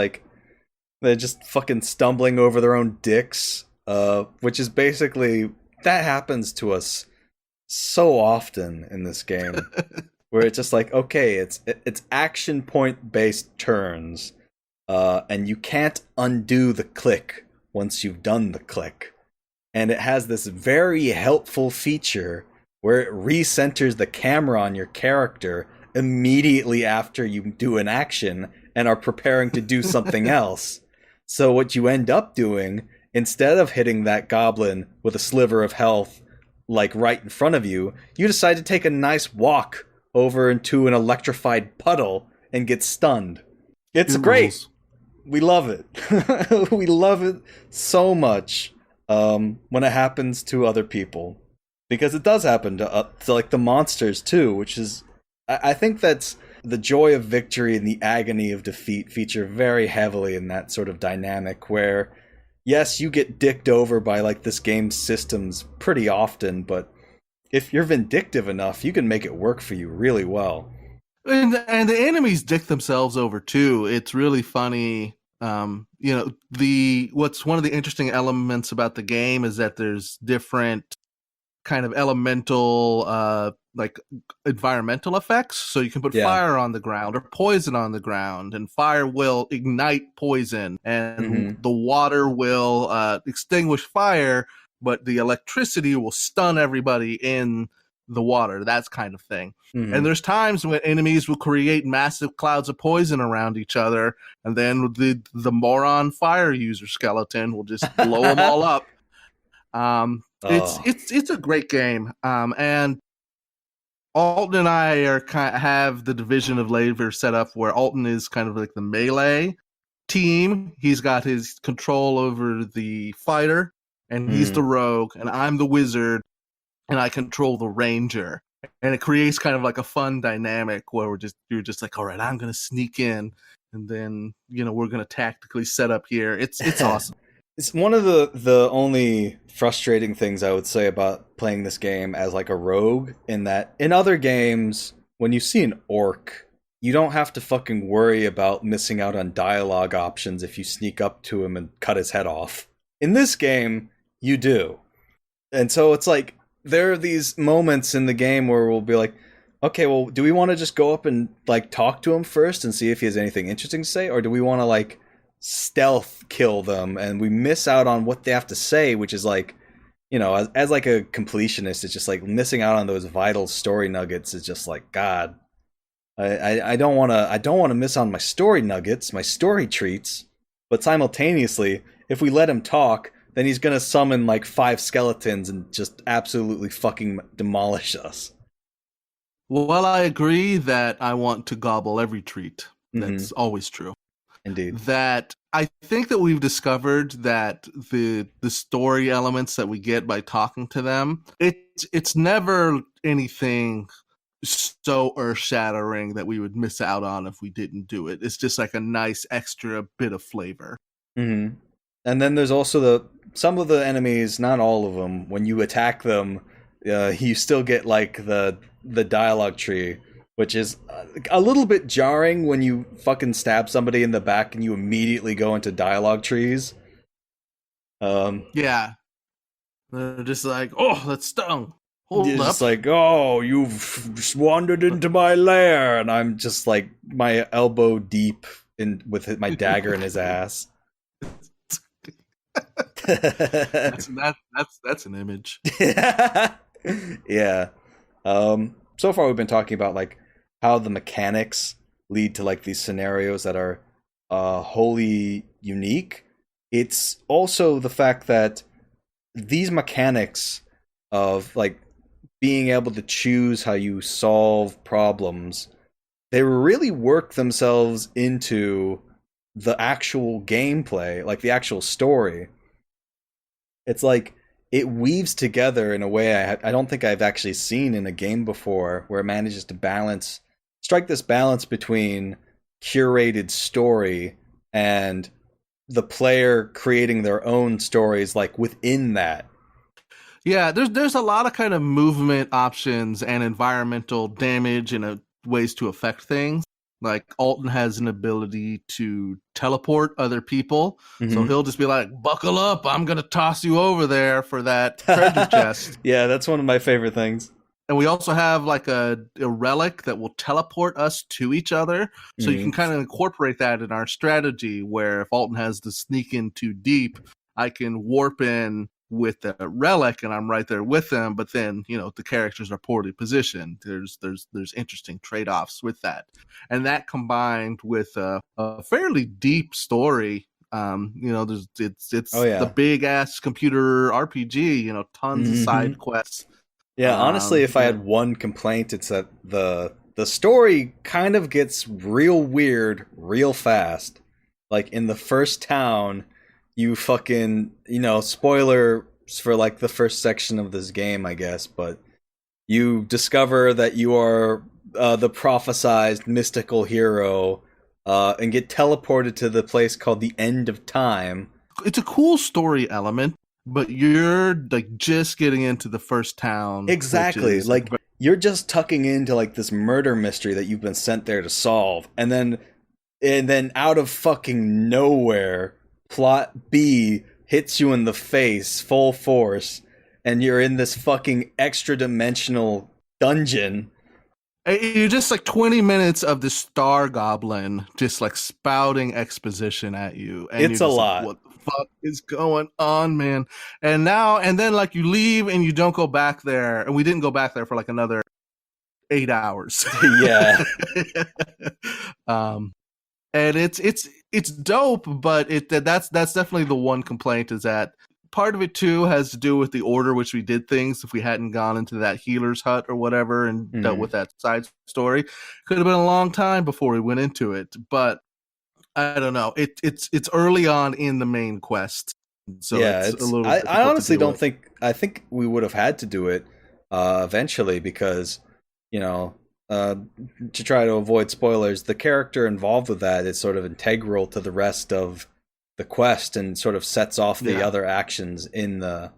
Speaker 2: fucking stumbling over their own dicks, which is basically, that happens to us so often in this game, where it's just like, okay, it's action point based turns, and you can't undo the click once you've done the click, and it has this very helpful feature where it recenters the camera on your character immediately after you do an action and are preparing to do something else. So what you end up doing, instead of hitting that goblin with a sliver of health, like right in front of you, you decide to take a nice walk over into an electrified puddle and get stunned. It's great. We love it. We love it so much when it happens to other people. Because it does happen to like the monsters too, which is, I think that's the joy of victory and the agony of defeat feature very heavily in that sort of dynamic where, yes, you get dicked over by like this game's systems pretty often, but if you're vindictive enough, you can make it work for you really well.
Speaker 1: And the enemies dick themselves over too. It's really funny. What's one of the interesting elements about the game is that there's different kind of elemental like environmental effects, so you can put fire on the ground or poison on the ground, and fire will ignite poison, and the water will extinguish fire, but the electricity will stun everybody in the water, that kind of thing. And there's times when enemies will create massive clouds of poison around each other, and then the moron fire user skeleton will just blow them all up. It's a great game, and Alton and I have the division of labor set up where Alton is kind of like the melee team. He's got his control over the fighter, and he's the rogue, and I'm the wizard, and I control the ranger. And it creates kind of like a fun dynamic where you're just like, all right, I'm gonna sneak in, and then we're gonna tactically set up here. It's awesome.
Speaker 2: It's one of the only frustrating things I would say about playing this game as like a rogue, in that in other games, when you see an orc, you don't have to fucking worry about missing out on dialogue options if you sneak up to him and cut his head off. In this game, you do. And so it's like, there are these moments in the game where we'll be like, okay, well, do we want to just go up and like talk to him first and see if he has anything interesting to say? Or do we want to like stealth kill them and we miss out on what they have to say, which is like, as like a completionist, it's just like missing out on those vital story nuggets is just like, God, I don't want to miss on my story nuggets, my story treats. But simultaneously, if we let him talk, then he's gonna summon like 5 skeletons and just absolutely fucking demolish us.
Speaker 1: Well, I agree that I want to gobble every treat. That's always true.
Speaker 2: Indeed.
Speaker 1: That I think that we've discovered that the story elements that we get by talking to them, it's never anything so earth-shattering that we would miss out on if we didn't do it. It's just like a nice extra bit of flavor.
Speaker 2: And then there's also some of the enemies, not all of them, when you attack them, you still get like the dialogue tree, which is a little bit jarring when you fucking stab somebody in the back and you immediately go into dialogue trees.
Speaker 1: Yeah. They're just like, oh, that stung.
Speaker 2: You're
Speaker 1: Hold up.
Speaker 2: just like, oh, you've wandered into my lair, and I'm just like my elbow deep in with my dagger in his ass.
Speaker 1: That's an image.
Speaker 2: Yeah. So far we've been talking about like how the mechanics lead to like these scenarios that are wholly unique. It's also the fact that these mechanics of like being able to choose how you solve problems, they really work themselves into the actual gameplay, like the actual story. It's like it weaves together in a way I don't think I've actually seen in a game before, where it manages to strike this balance between curated story and the player creating their own stories like within that.
Speaker 1: Yeah, there's a lot of kind of movement options and environmental damage and ways to affect things. Like Alton has an ability to teleport other people, so
Speaker 2: Mm-hmm.
Speaker 1: he'll just be like, "Buckle up, I'm gonna toss you over there for that treasure chest."
Speaker 2: Yeah, that's one of my favorite things.
Speaker 1: And we also have like a relic that will teleport us to each other, so you
Speaker 2: Mm-hmm.
Speaker 1: can kind of incorporate that in our strategy. Where if Alton has to sneak in too deep, I can warp in with the relic and I'm right there with them, but then the characters are poorly positioned. There's interesting trade-offs with that, and that combined with a fairly deep story. There's
Speaker 2: Oh
Speaker 1: it's the
Speaker 2: yeah.
Speaker 1: big ass computer RPG. Tons of
Speaker 2: Mm-hmm.
Speaker 1: side quests.
Speaker 2: Yeah, honestly, if I had one complaint, it's that the story kind of gets real weird real fast. Like in the first town, you fucking, spoilers for like the first section of this game, I guess, but you discover that you are the prophesized mystical hero and get teleported to the place called the End of Time.
Speaker 1: It's a cool story element, but you're like just getting into the first town.
Speaker 2: Exactly. Like you're just tucking into like this murder mystery that you've been sent there to solve, and then out of fucking nowhere, plot B hits you in the face full force, and you're in this fucking extra dimensional dungeon.
Speaker 1: You're just like 20 minutes of the Star Goblin just like spouting exposition at you. And
Speaker 2: It's
Speaker 1: you're
Speaker 2: a
Speaker 1: just
Speaker 2: lot.
Speaker 1: like, what the fuck is going on, man? And then like you leave and you don't go back there. And we didn't go back there for like another 8 hours.
Speaker 2: Yeah.
Speaker 1: And it's dope, but that's definitely the one complaint, is that part of it too has to do with the order which we did things. If we hadn't gone into that healer's hut or whatever and dealt with that side story, could have been a long time before we went into it. But I don't know. It's early on in the main quest, so
Speaker 2: Yeah,
Speaker 1: it's a little.
Speaker 2: I honestly don't think I think we would have had to do it eventually because to try to avoid spoilers, the character involved with that is sort of integral to the rest of the quest and sort of sets off the other actions in the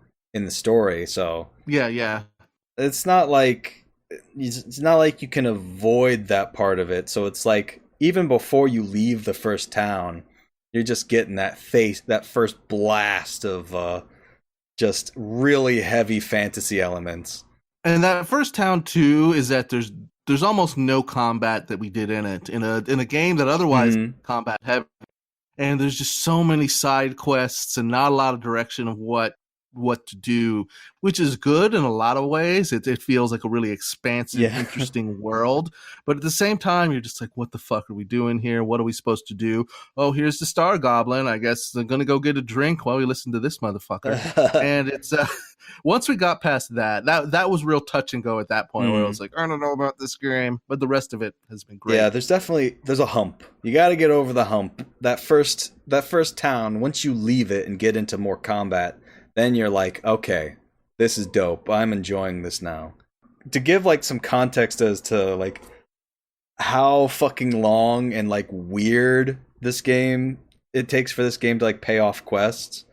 Speaker 2: story. So
Speaker 1: yeah,
Speaker 2: it's not like you can avoid that part of it. So it's like even before you leave the first town, you're just getting that first blast of just really heavy fantasy elements.
Speaker 1: And that first town too is that there's almost no combat that we did in it in a game that otherwise combat heavy. And there's just so many side quests and not a lot of direction of what to do, which is good in a lot of ways. It feels like a really expansive, interesting world. But at the same time, you're just like, what the fuck are we doing here? What are we supposed to do? Oh, here's the Star Goblin. I guess I'm going to go get a drink while we listen to this motherfucker. And it's once we got past that was real touch and go at that point where I was like, I don't know about this game, but the rest of it has been great.
Speaker 2: Yeah, there's a hump. You got to get over the hump. That first town, once you leave it and get into more combat, then you're like, okay, this is dope. I'm enjoying this now. To give like some context as to like how fucking long and like weird it takes for this game to like pay off quests.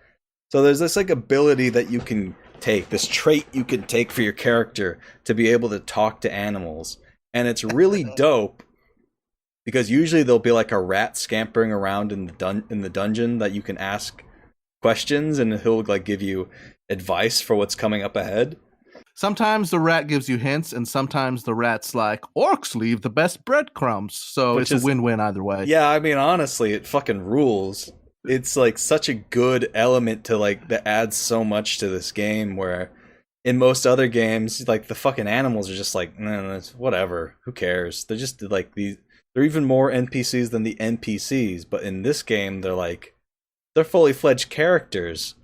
Speaker 2: So there's this like ability that you can take, this trait you can take for your character to be able to talk to animals. And it's really dope because usually there'll be like a rat scampering around in the dungeon that you can ask questions, and he'll like give you advice for what's coming up ahead.
Speaker 1: Sometimes the rat gives you hints, and sometimes the rat's like, orcs leave the best breadcrumbs. So it's a win-win either way.
Speaker 2: Yeah, I mean, honestly, it fucking rules. It's like such a good element to like that adds so much to this game, where in most other games, like the fucking animals are just like, nah, whatever, who cares? They're just like they're even more NPCs than the NPCs, but in this game, they're fully fledged characters.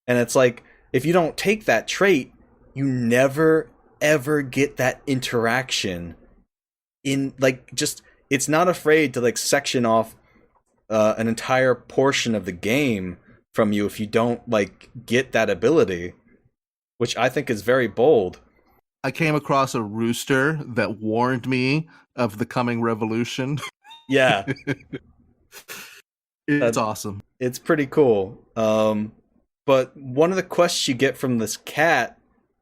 Speaker 2: And it's like, if you don't take that trait, you never ever get that interaction in like just it's not afraid to like section off an entire portion of the game from you if you don't like get that ability, which I think is very bold.
Speaker 1: I came across a rooster that warned me of the coming revolution.
Speaker 2: Yeah.
Speaker 1: It's awesome.
Speaker 2: It's pretty cool. But one of the quests you get from this cat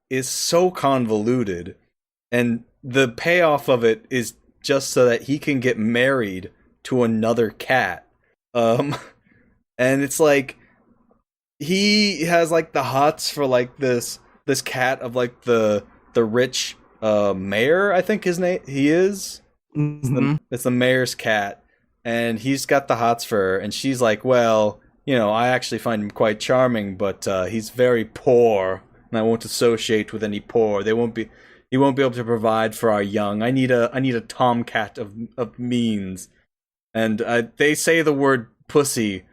Speaker 2: is so convoluted, and the payoff of it is just so that he can get married to another cat. And it's like he has like the hots for like this cat of like the rich mayor, I think his name he is.
Speaker 1: Mm-hmm.
Speaker 2: It's the mayor's cat, and he's got the hots for her, and she's like, well, you know, I actually find him quite charming, but he's very poor, and I won't associate with any poor. He won't be able to provide for our young. I need a tomcat of means. And they say the word pussy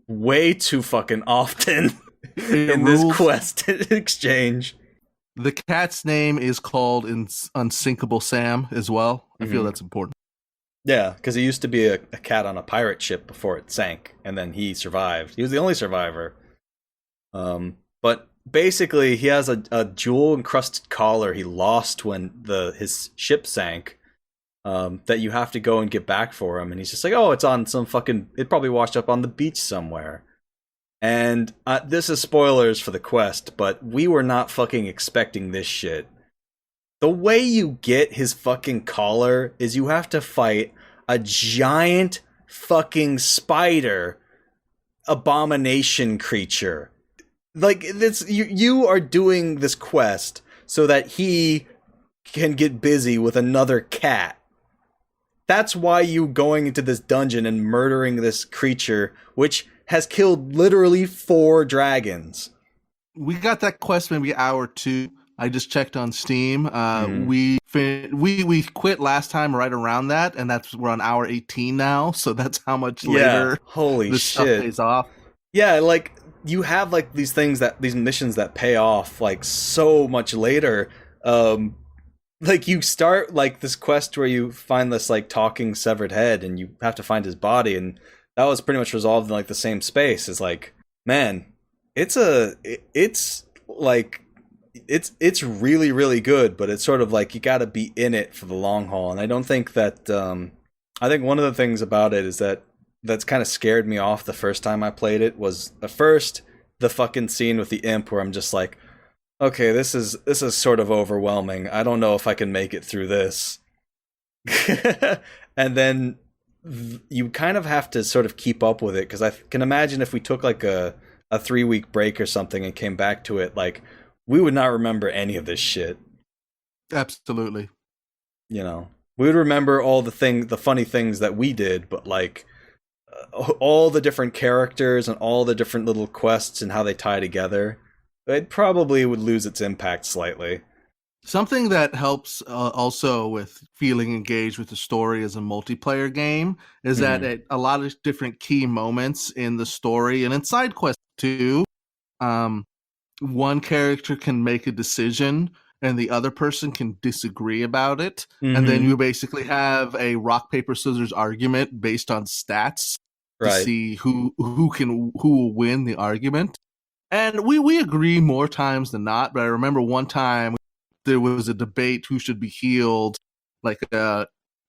Speaker 2: way too fucking often in this quest exchange.
Speaker 1: The cat's name is called Unsinkable Sam as well. I feel that's important.
Speaker 2: Yeah, because he used to be a cat on a pirate ship before it sank, and then he survived. He was the only survivor. But basically, he has a jewel-encrusted collar he lost when his ship sank, that you have to go and get back for him. And he's just like, oh, it's on some fucking... It probably washed up on the beach somewhere. And this is spoilers for the quest, but we were not fucking expecting this shit. The way you get his fucking collar is you have to fight a giant fucking spider abomination creature. Like, this, you are doing this quest so that he can get busy with another cat. That's why you going into this dungeon and murdering this creature, which has killed literally 4 dragons.
Speaker 1: We got that quest maybe hour 2. I just checked on Steam. We quit last time right around that, and we're on hour 18 now. So that's how much later
Speaker 2: holy
Speaker 1: this
Speaker 2: shit
Speaker 1: stuff pays off.
Speaker 2: Yeah, like you have like these missions that pay off like so much later. Like you start like this quest where you find this like talking severed head, and you have to find his body, and that was pretty much resolved in like the same space. It's like, man, it's really, really good, but it's sort of like you gotta be in it for the long haul. And I don't think that I think one of the things about it is that's kind of scared me off the first time I played it was the fucking scene with the imp where I'm just like, okay, this is sort of overwhelming. I don't know if I can make it through this. And then you kind of have to sort of keep up with it, because I can imagine if we took like a 3-week break or something and came back to it, like we would not remember any of this shit.
Speaker 1: Absolutely.
Speaker 2: You know, we would remember all the funny things that we did, but like all the different characters and all the different little quests and how they tie together, it probably would lose its impact slightly.
Speaker 1: Something that helps also with feeling engaged with the story as a multiplayer game is that at a lot of different key moments in the story and in side quests too, one character can make a decision and the other person can disagree about it. And then you basically have a rock, paper, scissors argument based on stats to see who will win the argument. And we agree more times than not, but I remember one time there was a debate who should be healed, like a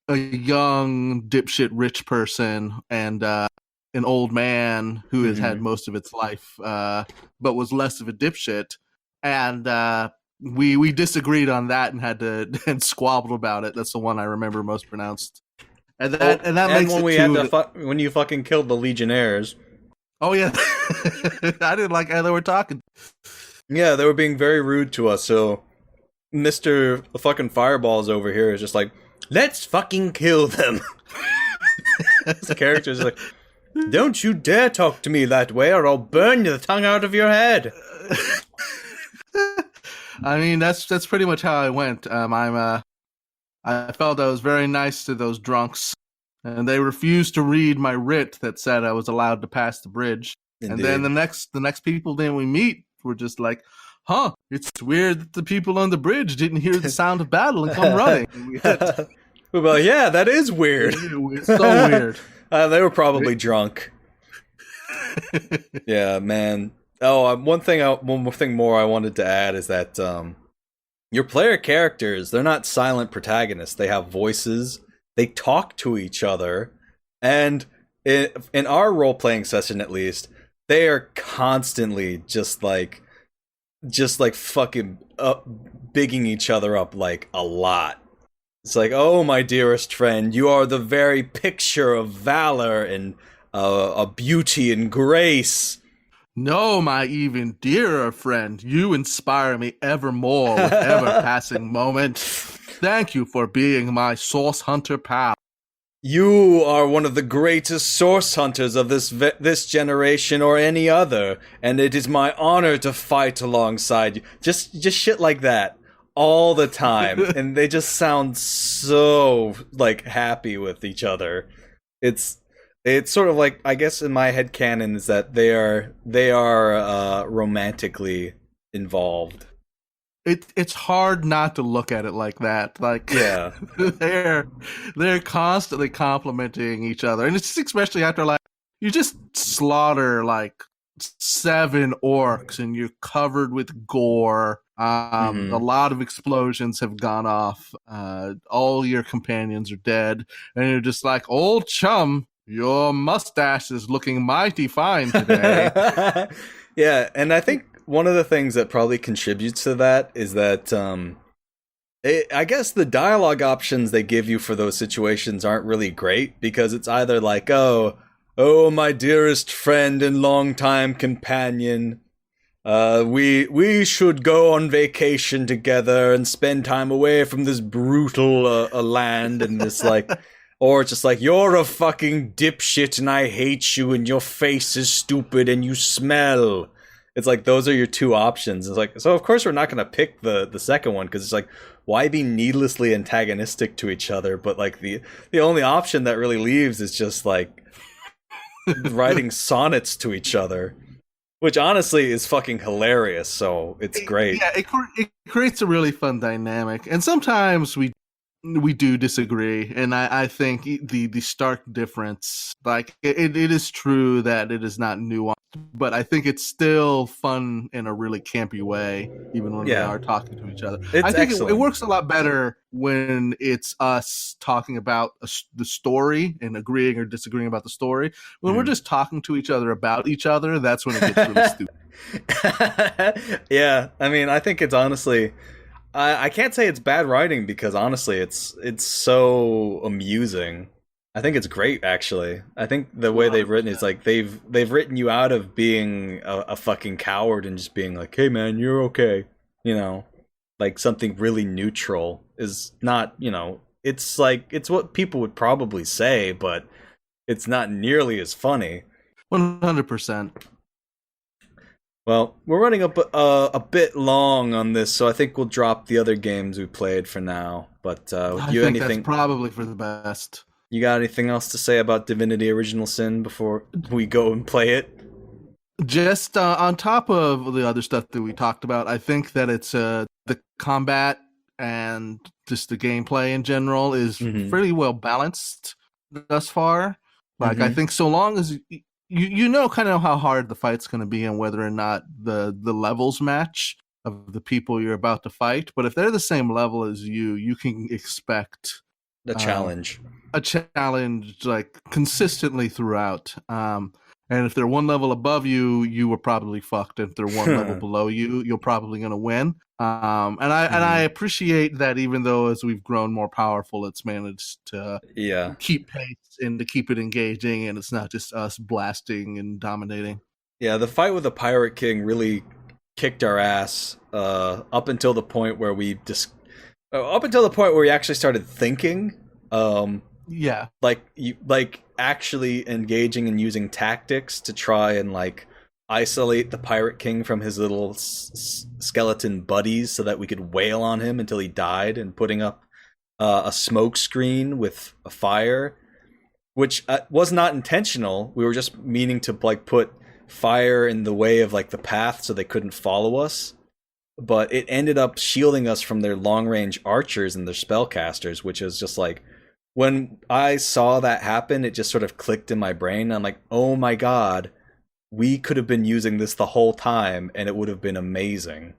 Speaker 1: young dipshit rich person and an old man who has had most of its life, but was less of a dipshit. and we disagreed on that and had to and squabbled about it. That's the one I remember most pronounced. And that
Speaker 2: and
Speaker 1: makes
Speaker 2: when
Speaker 1: it
Speaker 2: we had
Speaker 1: too.
Speaker 2: to when you fucking killed the Legionnaires.
Speaker 1: Oh yeah, I didn't like how they were talking.
Speaker 2: Yeah, they were being very rude to us. So Mr. fucking Fireballs over here is just like, let's fucking kill them. His character's like, don't you dare talk to me that way, or I'll burn the tongue out of your head.
Speaker 1: I mean, that's pretty much how I went. I felt I was very nice to those drunks, and they refused to read my writ that said I was allowed to pass the bridge.
Speaker 2: Indeed.
Speaker 1: And then the next people then we meet were just like, "Huh, it's weird that the people on the bridge didn't hear the sound of battle and come running."
Speaker 2: Well, yeah, that is weird.
Speaker 1: It's so weird.
Speaker 2: They were probably drunk. Yeah, man. Oh, one thing more I wanted to add is that your player characters, they're not silent protagonists. They have voices. They talk to each other. And in our role-playing session, at least, they are constantly just like fucking bigging each other up like a lot. It's like, oh, my dearest friend, you are the very picture of valor and a beauty and grace.
Speaker 1: No, my even dearer friend, you inspire me evermore with ever-passing moments. Thank you for being my source hunter pal.
Speaker 2: You are one of the greatest source hunters of this generation or any other, and it is my honor to fight alongside you. Just shit like that all the time, and they just sound so like happy with each other. It's sort of like, I guess in my headcanon is that they are romantically involved.
Speaker 1: It's hard not to look at it like that. Like,
Speaker 2: yeah,
Speaker 1: they're constantly complimenting each other, and it's especially after like you just slaughter like 7 orcs and you're covered with gore. A lot of explosions have gone off. All your companions are dead, and you're just like, old chum, your mustache is looking mighty fine today.
Speaker 2: Yeah, and I think one of the things that probably contributes to that is that I guess the dialogue options they give you for those situations aren't really great, because it's either like, oh, my dearest friend and longtime companion, we should go on vacation together and spend time away from this brutal land, and this like, or it's just like, you're a fucking dipshit and I hate you and your face is stupid and you smell. It's like, those are your two options. It's like, so of course we're not going to pick the second one, because it's like, why be needlessly antagonistic to each other? But like the only option that really leaves is just like writing sonnets to each other, which honestly is fucking hilarious. So it's great.
Speaker 1: Yeah, it creates a really fun dynamic, and sometimes we do disagree, and I think the stark difference, like it is true that it is not nuanced, but I think it's still fun in a really campy way, even when we are talking to each other. I think it works a lot better when it's us talking about the story and agreeing or disagreeing about the story. When we're just talking to each other about each other, that's when it gets really stupid.
Speaker 2: Yeah, I mean, I think it's honestly, I can't say it's bad writing, because honestly, it's so amusing. I think it's great, actually. I think the way they've written is like they've written you out of being a fucking coward and just being like, hey man, you're okay. You know, like something really neutral is not, you know, it's like, it's what people would probably say, but it's not nearly as funny.
Speaker 1: 100%.
Speaker 2: Well, we're running up a bit long on this, so I think we'll drop the other games we played for now. But
Speaker 1: I think that's probably for the best.
Speaker 2: You got anything else to say about Divinity Original Sin before we go and play it?
Speaker 1: Just on top of the other stuff that we talked about, I think that it's the combat and just the gameplay in general is pretty well balanced thus far. Like, I think so long as you know kind of how hard the fight's going to be and whether or not the levels match of the people you're about to fight. But if they're the same level as you can expect
Speaker 2: a challenge
Speaker 1: like consistently throughout. And And if they're one level above you, you were probably fucked. If they're one level below you, you're probably going to win. And I appreciate that, even though as we've grown more powerful, it's managed to keep pace and to keep it engaging, and it's not just us blasting and dominating.
Speaker 2: Yeah, the fight with the Pirate King really kicked our ass up until the point where we actually started thinking. Like actually engaging and using tactics to try and like isolate the Pirate King from his little skeleton buddies so that we could wail on him until he died, and putting up a smoke screen with a fire, which was not intentional. We were just meaning to like put fire in the way of like the path so they couldn't follow us, but it ended up shielding us from their long-range archers and their spellcasters, which is just like, when I saw that happen, it just sort of clicked in my brain. I'm like, oh my god, we could have been using this the whole time, and it would have been amazing.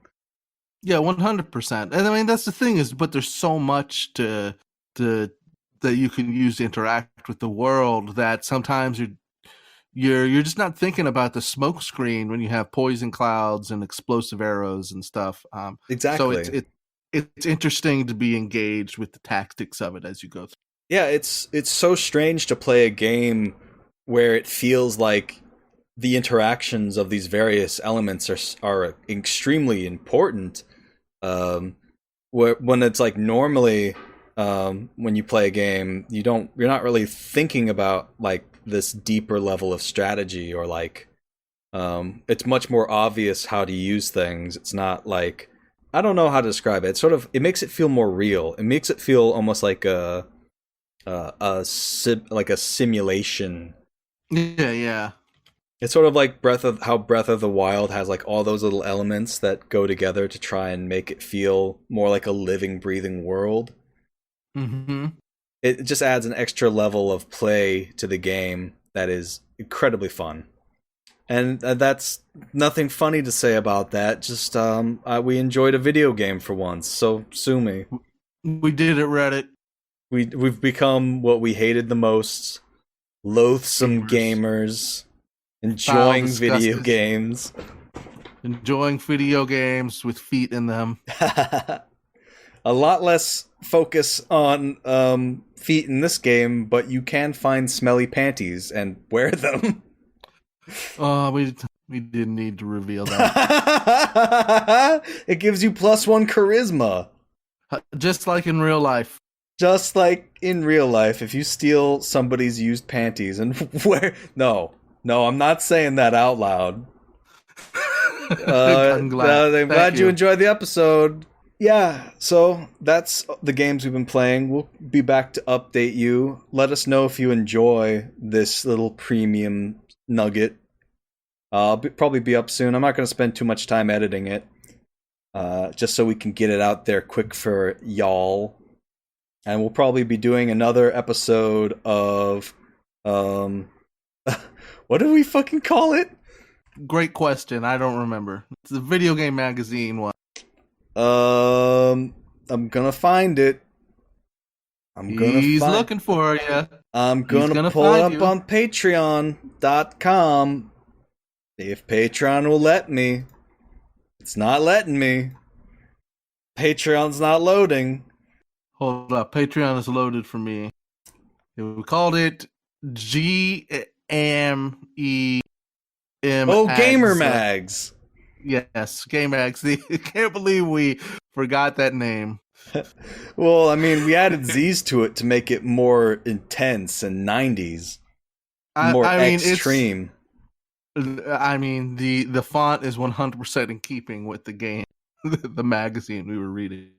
Speaker 1: Yeah, 100%. And I mean, that's the thing is, but there's so much that you can use to interact with the world that sometimes you're just not thinking about the smoke screen when you have poison clouds and explosive arrows and stuff.
Speaker 2: Exactly.
Speaker 1: So it's interesting to be engaged with the tactics of it as you go through.
Speaker 2: Yeah, it's so strange to play a game where it feels like the interactions of these various elements are extremely important. When it's like normally when you play a game, you're not really thinking about like this deeper level of strategy, or like it's much more obvious how to use things. It's not like, I don't know how to describe it. It makes it feel more real. It makes it feel almost like a simulation.
Speaker 1: Yeah.
Speaker 2: It's sort of like Breath of the Wild has like all those little elements that go together to try and make it feel more like a living, breathing world.
Speaker 1: Mm-hmm.
Speaker 2: It just adds an extra level of play to the game that is incredibly fun. And that's nothing funny to say about that. Just we enjoyed a video game for once. So sue me.
Speaker 1: We did it, Reddit.
Speaker 2: We've become what we hated the most: loathsome gamers enjoying video games.
Speaker 1: Enjoying video games with feet in them.
Speaker 2: A lot less focus on feet in this game, but you can find smelly panties and wear them.
Speaker 1: Oh, we didn't need to reveal that.
Speaker 2: It gives you +1 charisma.
Speaker 1: Just like in real life.
Speaker 2: Just like in real life, if you steal somebody's used panties and wear... No, I'm not saying that out loud. I'm glad you enjoyed the episode. Yeah, so that's the games we've been playing. We'll be back to update you. Let us know if you enjoy this little premium nugget. I'll probably be up soon. I'm not going to spend too much time editing it. Just so we can get it out there quick for y'all. And we'll probably be doing another episode of... what do we fucking call it?
Speaker 1: Great question. I don't remember. It's the Video Game Magazine one.
Speaker 2: I'm gonna find it.
Speaker 1: He's looking for you.
Speaker 2: I'm gonna pull it up on Patreon.com. If Patreon will let me. It's not letting me. Patreon's not loading.
Speaker 1: Hold up. Patreon is loaded for me. We called it GMEM.
Speaker 2: Oh, Gamer Mags.
Speaker 1: Yes, Game Mags. I can't believe we forgot that name.
Speaker 2: Well, I mean, we added Z's to it to make it more intense and 90s. More extreme.
Speaker 1: I mean, the font is 100% in keeping with the game, the magazine we were reading.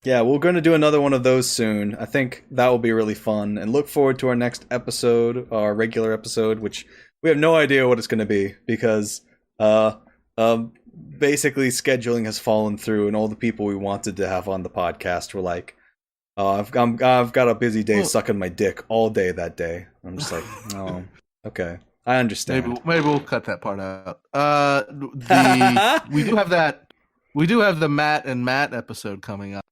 Speaker 2: Yeah, we're going to do another one of those soon. I think that will be really fun. And look forward to our next episode, our regular episode, which we have no idea what it's going to be because basically scheduling has fallen through, and all the people we wanted to have on the podcast were like, I've got a busy day sucking my dick all day that day. I'm just like, oh, okay. I understand.
Speaker 1: Maybe we'll cut that part out. We do have that. We do have the Matt and Matt episode coming up.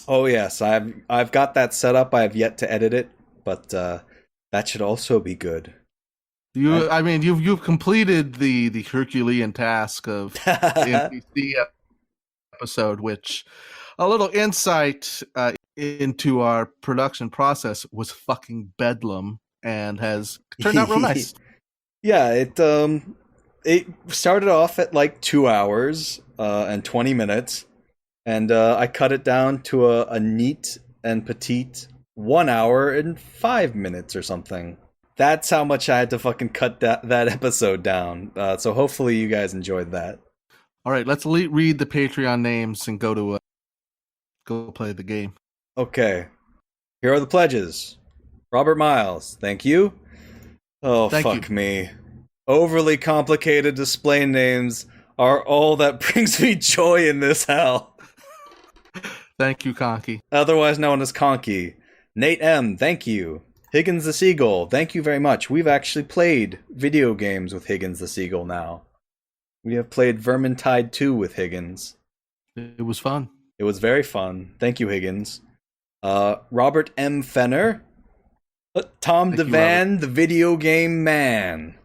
Speaker 2: Oh yes, I've got that set up. I have yet to edit it, but that should also be good.
Speaker 1: You've completed the Herculean task of NPC episode, which a little insight into our production process was fucking bedlam and has turned out real nice.
Speaker 2: Yeah, it started off at like 2 hours and 20 minutes, and I cut it down to a neat and petite 1 hour and 5 minutes or something. That's how much I had to fucking cut that episode down. So hopefully you guys enjoyed that.
Speaker 1: All right, let's read the Patreon names and go play the game.
Speaker 2: Okay. Here are the pledges. Robert Miles, thank you. Oh, fuck me. Overly complicated display names are all that brings me joy in this hell.
Speaker 1: Thank you, Conky.
Speaker 2: Otherwise known as Conky. Nate M, thank you. Higgins the Seagull, thank you very much. We've actually played video games with Higgins the Seagull now. We have played Vermintide 2 with Higgins.
Speaker 1: It was fun.
Speaker 2: It was very fun. Thank you, Higgins. Robert M. Fenner. Tom DeVan, the video game man.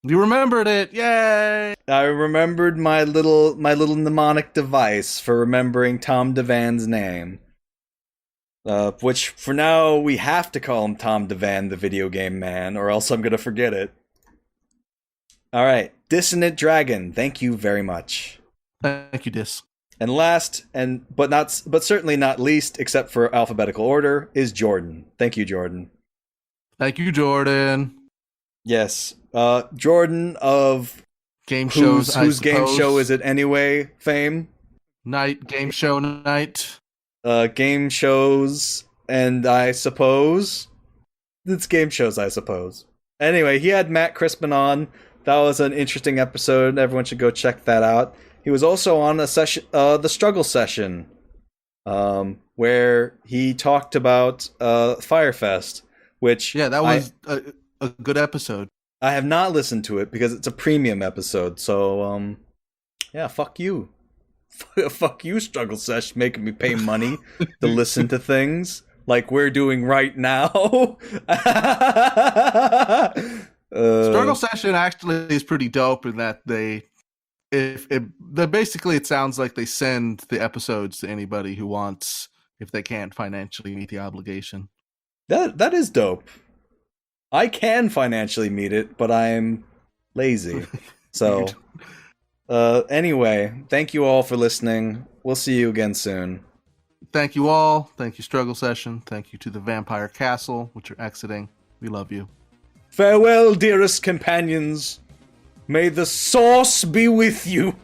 Speaker 1: You remembered it! Yay!
Speaker 2: I remembered my little mnemonic device for remembering Tom DeVan's name. Which, for now, we have to call him Tom DeVan, the video game man, or else I'm gonna forget it. Alright, Dissonant Dragon, thank you very much.
Speaker 1: Thank you, Dis.
Speaker 2: And last, but certainly not least, except for alphabetical order, is Jordan. Thank you, Jordan.
Speaker 1: Thank you, Jordan.
Speaker 2: Yes, Jordan of
Speaker 1: game shows.
Speaker 2: Whose game show is it anyway? Fame.
Speaker 1: Game show night.
Speaker 2: Game shows, and I suppose it's game shows. I suppose. Anyway, he had Matt Crispin on. That was an interesting episode. Everyone should go check that out. He was also on a session, the Struggle Session, where he talked about Firefest, which
Speaker 1: that was a good episode.
Speaker 2: I have not listened to it because it's a premium episode. So, fuck you. Fuck you, Struggle Sesh, making me pay money to listen to things like we're doing right now.
Speaker 1: Struggle Session actually is pretty dope in that basically it sounds like they send the episodes to anybody who wants, if they can't financially meet the obligation.
Speaker 2: That is dope. I can financially meet it, but I'm lazy. So, anyway, thank you all for listening. We'll see you again soon.
Speaker 1: Thank you all. Thank you, Struggle Session. Thank you to the Vampire Castle, which are exiting. We love you.
Speaker 2: Farewell, dearest companions. May the sauce be with you.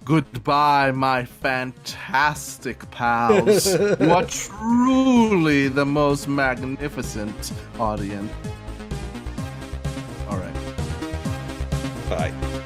Speaker 1: Goodbye, my fantastic pals. You are truly the most magnificent audience. All right.
Speaker 2: Bye.